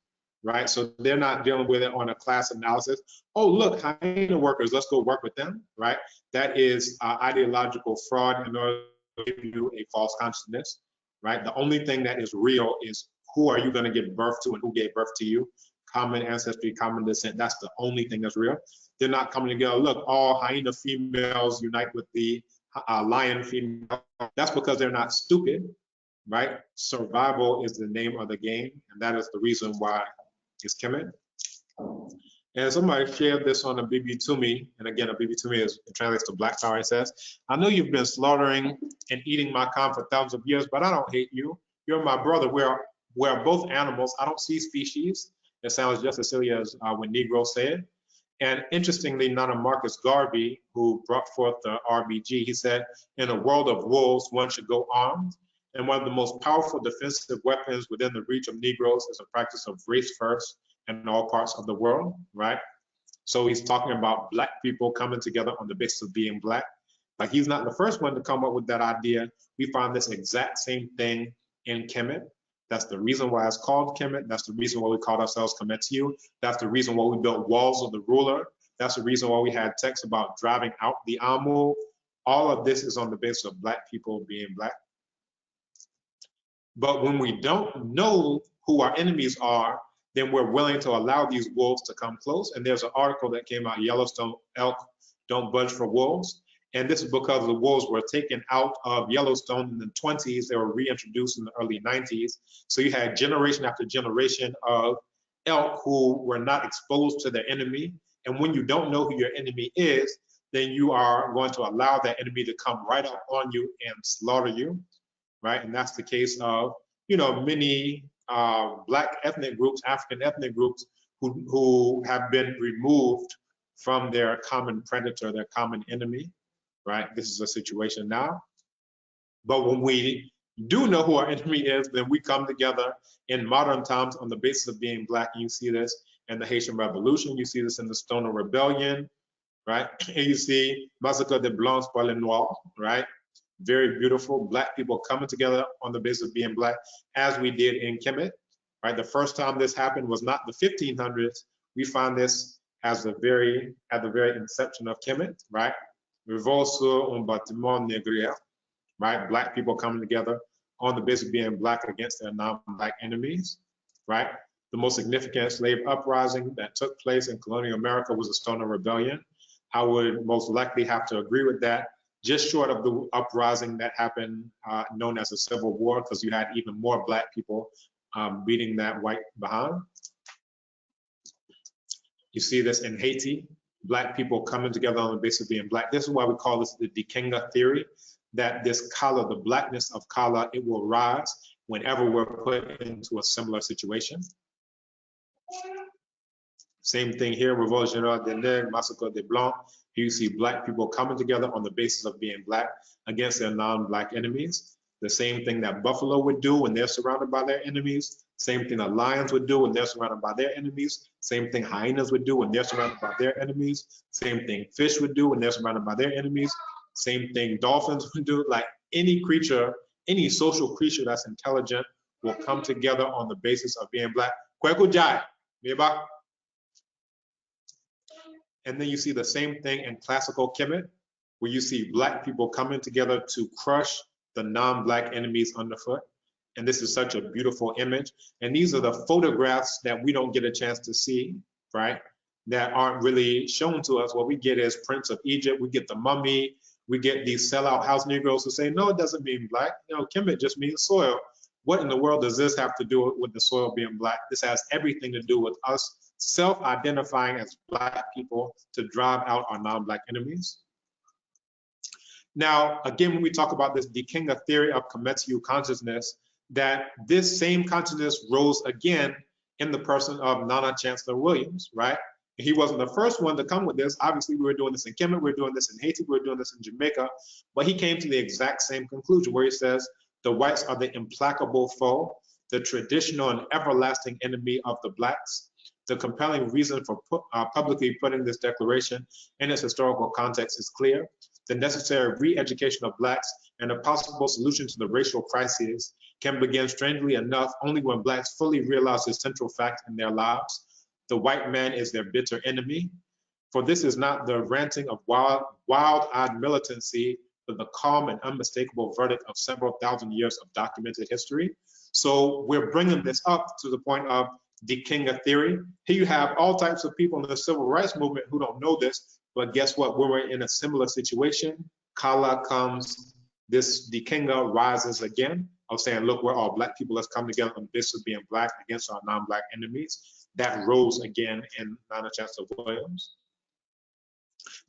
right? So they're not dealing with it on a class analysis. Oh, look, hyena workers, let's go work with them, right? That is ideological fraud in order to give you a false consciousness, right? The only thing that is real is who are you going to give birth to and who gave birth to you? Common ancestry, common descent, that's the only thing that's real. They're not coming together. Look, all hyena females unite with the lion female. That's because they're not stupid, right? Survival is the name of the game, and that is the reason why it's Kemet. And somebody shared this on a BB to me, and again, a BB to me is, it translates to Black Power. It says, I know you've been slaughtering and eating my kind for thousands of years, but I don't hate you. You're my brother. We're both animals. I don't see species. It sounds just as silly as when Negroes say it. And interestingly, Nana Marcus Garvey, who brought forth the RBG, he said, in a world of wolves, one should go armed. And one of the most powerful defensive weapons within the reach of Negroes is the practice of race first in all parts of the world, right? So he's talking about Black people coming together on the basis of being Black. Like, he's not the first one to come up with that idea. We find this exact same thing in Kemet. That's the reason why it's called Kemet. That's the reason why we called ourselves Kemetiu. That's the reason why we built walls of the ruler. That's the reason why we had texts about driving out the Amu. All of this is on the basis of Black people being Black. But when we don't know who our enemies are, then we're willing to allow these wolves to come close. And there's an article that came out, Yellowstone elk don't budge for wolves. And this is because the wolves were taken out of Yellowstone in the 20s. They were reintroduced in the early 90s. So you had generation after generation of elk who were not exposed to their enemy. And when you don't know who your enemy is, then you are going to allow that enemy to come right up on you and slaughter you, right? And that's the case of, many Black ethnic groups, African ethnic groups who have been removed from their common predator, their common enemy. Right? This is a situation now. But when we do know who our enemy is, then we come together in modern times on the basis of being Black. And you see this in the Haitian Revolution. You see this in the Stoner Rebellion, right? And you see Massacre des Blancs par les Noirs, right? Very beautiful. Black people coming together on the basis of being Black, as we did in Kemet, right? The first time this happened was not the 1500s. We find this at the very inception of Kemet, right? Revolt sur un bâtiment négrier, right? Black people coming together on the basis of being Black against their non-Black enemies, right? The most significant slave uprising that took place in colonial America was the Stoner Rebellion. I would most likely have to agree with that, just short of the uprising that happened known as the Civil War, because you had even more Black people beating that white behind. You see this in Haiti. Black people coming together on the basis of being Black. This is why we call this the Dikenga theory, that this Kala, the Blackness of Kala, it will rise whenever we're put into a similar situation. Same thing here, Revolt Générale des Nègres, Massacre des Blancs. Here you see Black people coming together on the basis of being Black against their non-Black enemies. The same thing that buffalo would do when they're surrounded by their enemies. Same thing that lions would do when they're surrounded by their enemies. Same thing hyenas would do when they're surrounded by their enemies. Same thing fish would do when they're surrounded by their enemies. Same thing dolphins would do. Like any creature, any social creature that's intelligent will come together on the basis of being Black. And then you see the same thing in classical Kemet, where you see Black people coming together to crush the non-Black enemies underfoot. And this is such a beautiful image. And these are the photographs that we don't get a chance to see, right? That aren't really shown to us. What we get is Prince of Egypt, we get the mummy, we get these sellout house Negroes who say, no, it doesn't mean Black. Kemet just means soil. What in the world does this have to do with the soil being Black? This has everything to do with us self-identifying as Black people to drive out our non-Black enemies. Now, again, when we talk about this Dikenga theory of Kemetiu consciousness, that this same consciousness rose again in the person of Nana Chancellor Williams, right? He wasn't the first one to come with this. Obviously, we were doing this in Kemet, we were doing this in Haiti, we were doing this in Jamaica, but he came to the exact same conclusion where he says, the whites are the implacable foe, the traditional and everlasting enemy of the Blacks. The compelling reason for publicly putting this declaration in its historical context is clear. The necessary re-education of Blacks and a possible solution to the racial crisis can begin, strangely enough, only when Blacks fully realize this central fact in their lives. The white man is their bitter enemy. For this is not the ranting of wild-eyed militancy, but the calm and unmistakable verdict of several thousand years of documented history. So we're bringing this up to the point of Dikenga theory. Here you have all types of people in the civil rights movement who don't know this, but guess what? We're in a similar situation. Kala comes, this Dikenga rises again of saying, look, we're all black people, let's come together on this of being black against our non-black enemies. That rose again in Nana Chancellor-Williams.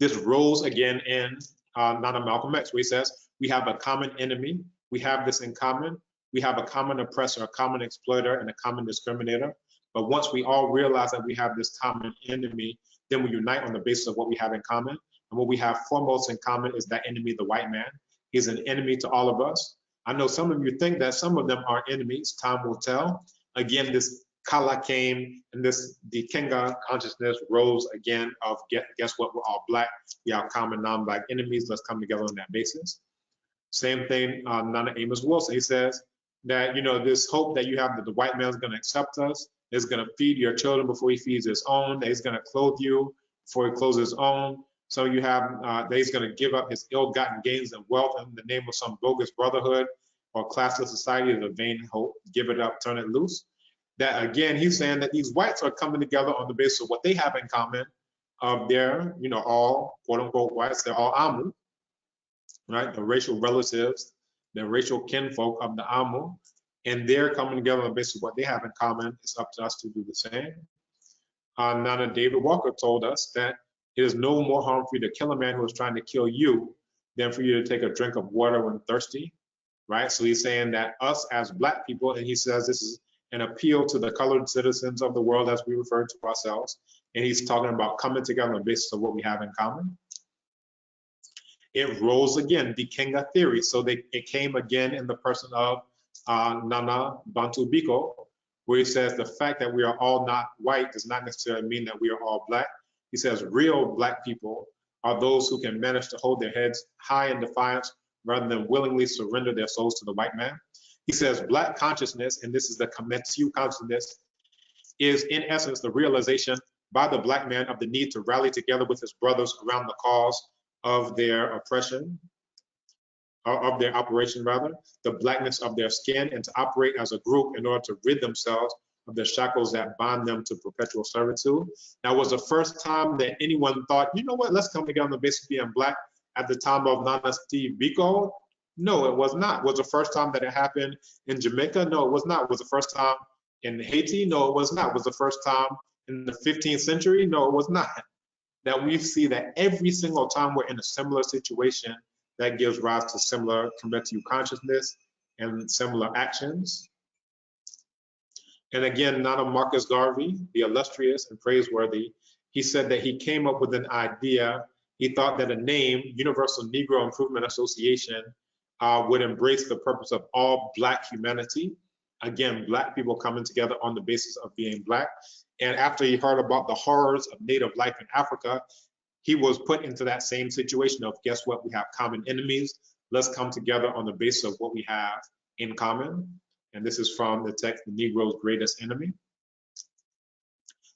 This rose again in Nana Malcolm X, where he says, we have a common enemy, we have this in common, we have a common oppressor, a common exploiter, and a common discriminator. But once we all realize that we have this common enemy, then we unite on the basis of what we have in common. And what we have foremost in common is that enemy, the white man. He's an enemy to all of us. I know some of you think that some of them are enemies. Time will tell. Again, this Kala came, and this Dikenga consciousness rose again of guess what, we're all black. We have common non-black enemies. Let's come together on that basis. Same thing, Nana Amos Wilson. He says that, you know, this hope that you have that the white man's going to accept us, is going to feed your children before he feeds his own, that he's going to clothe you before he clothes his own. So you have that he's going to give up his ill-gotten gains and wealth in the name of some bogus brotherhood or classless society is a vain hope. Give it up, turn it loose. That again, he's saying that these whites are coming together on the basis of what they have in common. They're, you know, all quote unquote whites. They're all Amu, right? The racial relatives, the racial kinfolk of the Amu, and they're coming together on the basis of what they have in common. It's up to us to do the same. Nana David Walker told us that it is no more harm for you to kill a man who is trying to kill you than for you to take a drink of water when thirsty, right? So he's saying that us as black people, and he says this is an appeal to the colored citizens of the world as we refer to ourselves. And he's talking about coming together on the basis of what we have in common. It rose again, Dikenga theory. So it came again in the person of Nana Bantu Biko, where he says the fact that we are all not white does not necessarily mean that we are all black. He says real black people are those who can manage to hold their heads high in defiance rather than willingly surrender their souls to the white man. He says black consciousness, and this is the KMT consciousness, is in essence the realization by the black man of the need to rally together with his brothers around the cause of their oppression, or of their operation rather, the blackness of their skin, and to operate as a group in order to rid themselves of the shackles that bind them to perpetual servitude. Now, was the first time that anyone thought, you know what, let's come together on the basis of being black at the time of Nana Steve Biko? No, it was not. Was the first time that it happened in Jamaica? No, it was not. Was the first time in Haiti? No, it was not. Was the first time in the 15th century? No, it was not. That we see that every single time we're in a similar situation, that gives rise to similar combative consciousness and similar actions. And again, Nana Marcus Garvey, the illustrious and praiseworthy, he said that he came up with an idea. He thought that a name, Universal Negro Improvement Association, would embrace the purpose of all black humanity. Again, black people coming together on the basis of being black. And after he heard about the horrors of native life in Africa, he was put into that same situation of, guess what, we have common enemies. Let's come together on the basis of what we have in common. And this is from the text, The Negro's Greatest Enemy.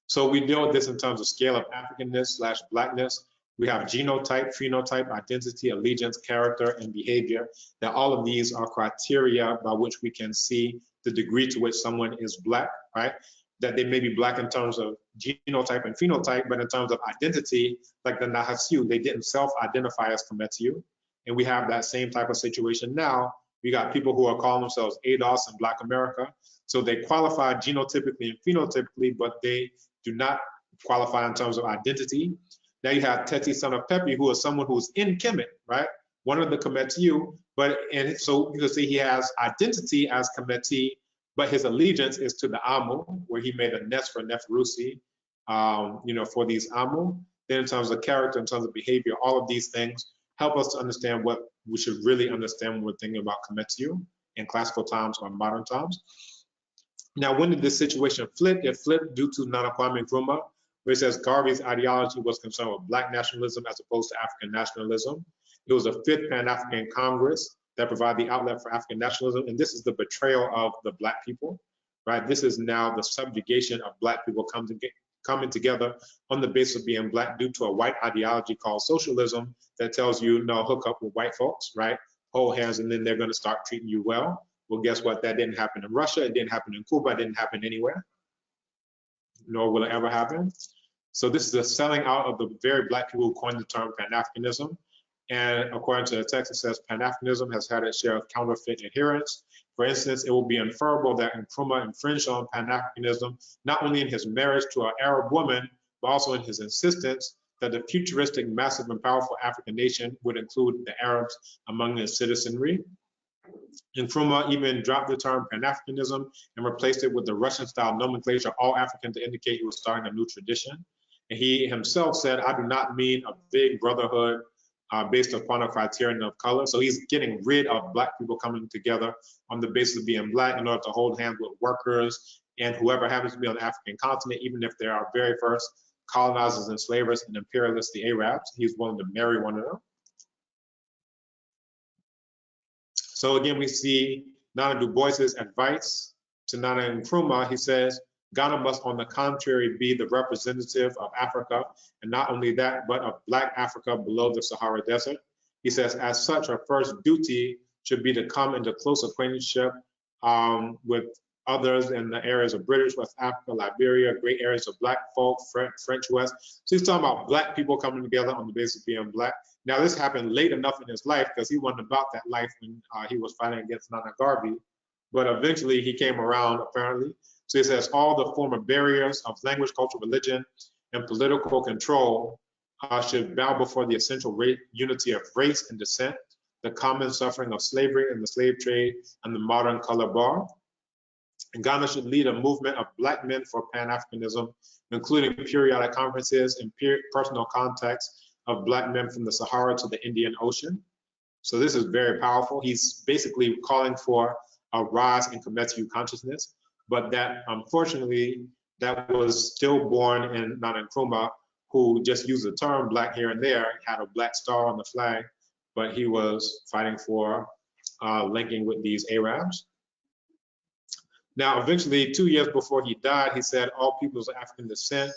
So we deal with this in terms of scale of Africanness/blackness. We have genotype, phenotype, identity, allegiance, character, and behavior. That all of these are criteria by which we can see the degree to which someone is black, right? That they may be black in terms of genotype and phenotype, but in terms of identity, like the Nahasiu, they didn't self-identify as Kemetiu. And we have that same type of situation now. We got people who are calling themselves ADOS in Black America. So they qualify genotypically and phenotypically, but they do not qualify in terms of identity. Now you have Teti son of Pepe, who is someone who's in Kemet, right? One of the Kemetiu, and so you can see he has identity as Kemeti, but his allegiance is to the Amu, where he made a nest for Neferusi, for these Amu. Then in terms of character, in terms of behavior, all of these things help us to understand what we should really understand when we're thinking about Kemetiu in classical times or modern times. Now, when did this situation flip? It flipped due to Nana Kwame Nkrumah, where it says Garvey's ideology was concerned with Black nationalism as opposed to African nationalism. It was the 5th Pan-African Congress that provided the outlet for African nationalism, and this is the betrayal of the Black people, right? This is now the subjugation of Black people coming together on the basis of being Black due to a white ideology called socialism that tells you, no, hook up with white folks, right? Hold hands, and then they're going to start treating you well. Well, guess what? That didn't happen in Russia. It didn't happen in Cuba. It didn't happen anywhere, nor will it ever happen. So this is the selling out of the very Black people who coined the term Pan-Africanism. And according to the text, it says Pan-Africanism has had its share of counterfeit adherents. For instance, it will be inferable that Nkrumah infringed on Pan-Africanism, not only in his marriage to an Arab woman, but also in his insistence that the futuristic, massive, and powerful African nation would include the Arabs among its citizenry. Nkrumah even dropped the term Pan-Africanism and replaced it with the Russian-style nomenclature, all African, to indicate he was starting a new tradition. And he himself said, I do not mean a big brotherhood based upon a criterion of color. So he's getting rid of Black people coming together on the basis of being Black in order to hold hands with workers and whoever happens to be on the African continent, even if they are very first colonizers, enslavers, and imperialists, the Arabs. He's willing to marry one of them. So again, we see Nana Du Bois's advice to Nana Nkrumah. He says, Ghana must, on the contrary, be the representative of Africa, and not only that, but of Black Africa below the Sahara Desert. He says, as such, our first duty should be to come into close acquaintanceship with others in the areas of British West Africa, Liberia, great areas of Black folk, French West. So he's talking about Black people coming together on the basis of being Black. Now, this happened late enough in his life because he wasn't about that life when he was fighting against Nana Garvey, but eventually he came around, apparently. So he says all the former barriers of language, culture, religion, and political control should bow before the essential unity of race and descent, the common suffering of slavery and the slave trade, and the modern color bar. And Ghana should lead a movement of Black men for Pan-Africanism, including periodic conferences and personal contacts of Black men from the Sahara to the Indian Ocean. So this is very powerful. He's basically calling for a rise in Kemetu consciousness, but that unfortunately, that was still born in Nana Nkrumah, who just used the term Black here and there, had a Black star on the flag, but he was fighting for linking with these Arabs. Now, eventually, 2 years before he died, he said all peoples of African descent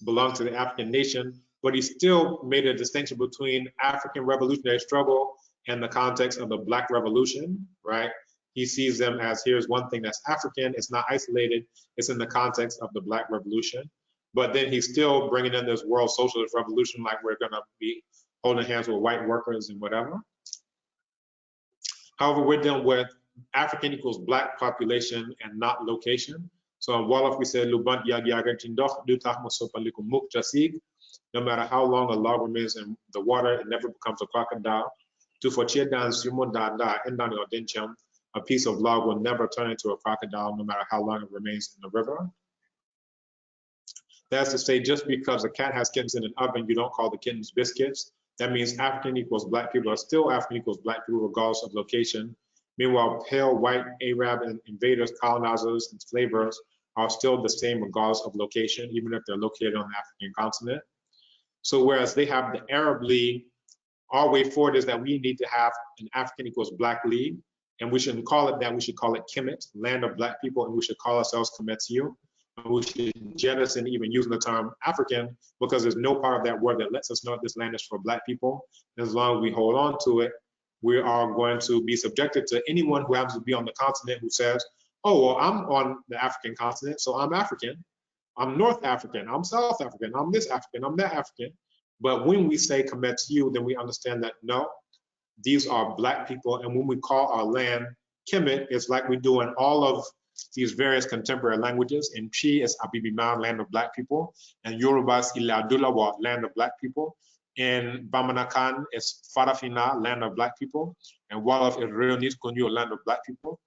belong to the African nation, but he still made a distinction between African revolutionary struggle and the context of the Black Revolution, right? He sees them as, here's one thing that's African, it's not isolated, it's in the context of the Black Revolution. But then he's still bringing in this world socialist revolution, like we're gonna be holding hands with white workers and whatever. However, we're dealing with African equals Black population and not location. So in Wolof, we say, no matter how long a log remains in the water, it never becomes a crocodile. A piece of log will never turn into a crocodile, no matter how long it remains in the river. That's to say, just because a cat has kittens in an oven, you don't call the kittens biscuits. That means African equals Black people are still African equals Black people, regardless of location. Meanwhile, pale white Arab and invaders, colonizers, and enslavers are still the same regardless of location, even if they're located on the African continent. So whereas they have the Arab League, our way forward is that we need to have an African equals Black League, and we shouldn't call it that. We should call it Kemet, land of Black people, and we should call ourselves Kemetu. And we should jettison even using the term African, because there's no part of that word that lets us know that this land is for Black people. And as long as we hold on to it, we are going to be subjected to anyone who happens to be on the continent who says, oh, well, I'm on the African continent, so I'm African. I'm North African, I'm South African, I'm this African, I'm that African. But when we say Kemetu, then we understand that no, these are Black people. And when we call our land Kemet, it's like we do in all of these various contemporary languages. In Chi, it's Abibima, land of Black people. And Yoruba is Iladulawa, land of Black people. In Bamanakan, it's Farafina, land of Black people. And Wolof is Reunit Kunyo, land of Black people.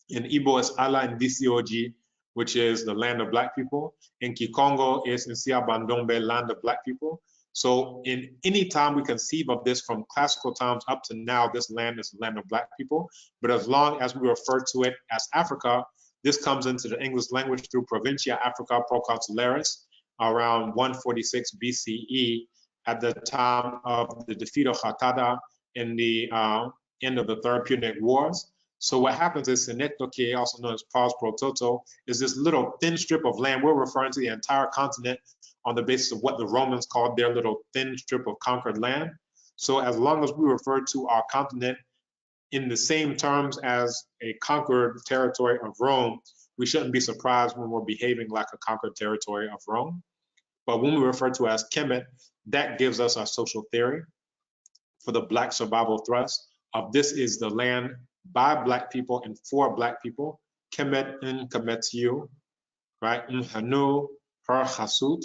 In Igbo, it's Ala Ndicioji, which is the land of Black people. In Kikongo, it's Nsia Bandombe, land of Black people. So in any time we conceive of this from classical times up to now, this land is the land of Black people. But as long as we refer to it as Africa, this comes into the English language through Provincia Africa Proconsularis around 146 BCE at the time of the defeat of Hatada in the end of the Third Punic Wars. So what happens is Senetoke, also known as Pars Pro Toto, is this little thin strip of land. We're referring to the entire continent on the basis of what the Romans called their little thin strip of conquered land. So as long as we refer to our continent in the same terms as a conquered territory of Rome, we shouldn't be surprised when we're behaving like a conquered territory of Rome. But when we refer to as Kemet, that gives us our social theory. for the Black survival thrust of this is the land by Black people and for Black people. Kemet in Kemetiu, right? Nhanu per Hasut,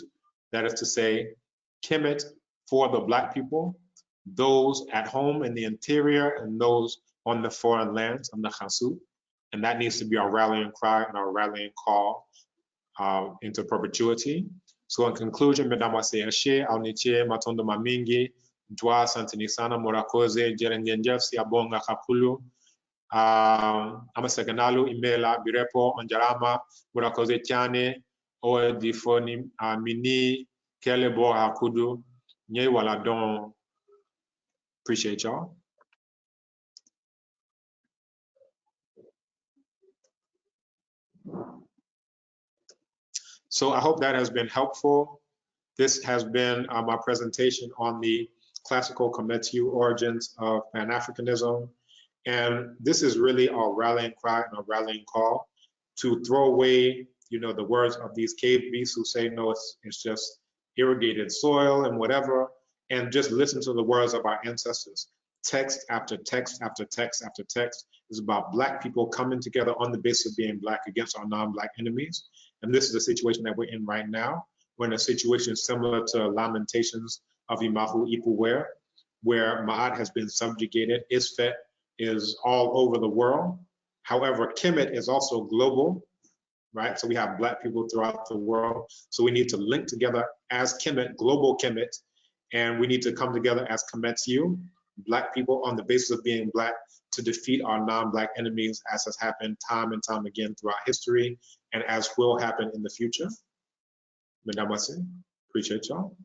that is to say, Kemet for the Black people, those at home in the interior and those on the foreign lands of the Hasut. And that needs to be our rallying cry and our rallying call into perpetuity. So in conclusion, Madame Ashe, Auniche, Matondo Mamingi, Dwa Santinisana, Morakoze, Jerengenjef, Siabonga Kapulu, Amasaganalu, Imela, Birepo, Anjarama, Morakoze Tiane, Oe Difoni, Mini, Kelebo Hakudu, Nye Waladon. Appreciate y'all. So I hope that has been helpful. This has been my presentation on the classical Kemetiu origins of Pan-Africanism. And this is really our rallying cry and our rallying call to throw away, the words of these cave beasts who say, no, it's just irrigated soil and whatever, and just listen to the words of our ancestors. Text after text after text after text is about Black people coming together on the basis of being Black against our non-Black enemies. And this is the situation that we're in right now. We're in a situation similar to Lamentations of Imahu Ipuwer, where Ma'at has been subjugated. Isfet is all over the world. However, Kemet is also global, right? So we have Black people throughout the world. So we need to link together as Kemet, global Kemet, and we need to come together as Kemetiu, Black people on the basis of being Black, to defeat our non-Black enemies, as has happened time and time again throughout history, and as will happen in the future. Madame Wesson, appreciate y'all.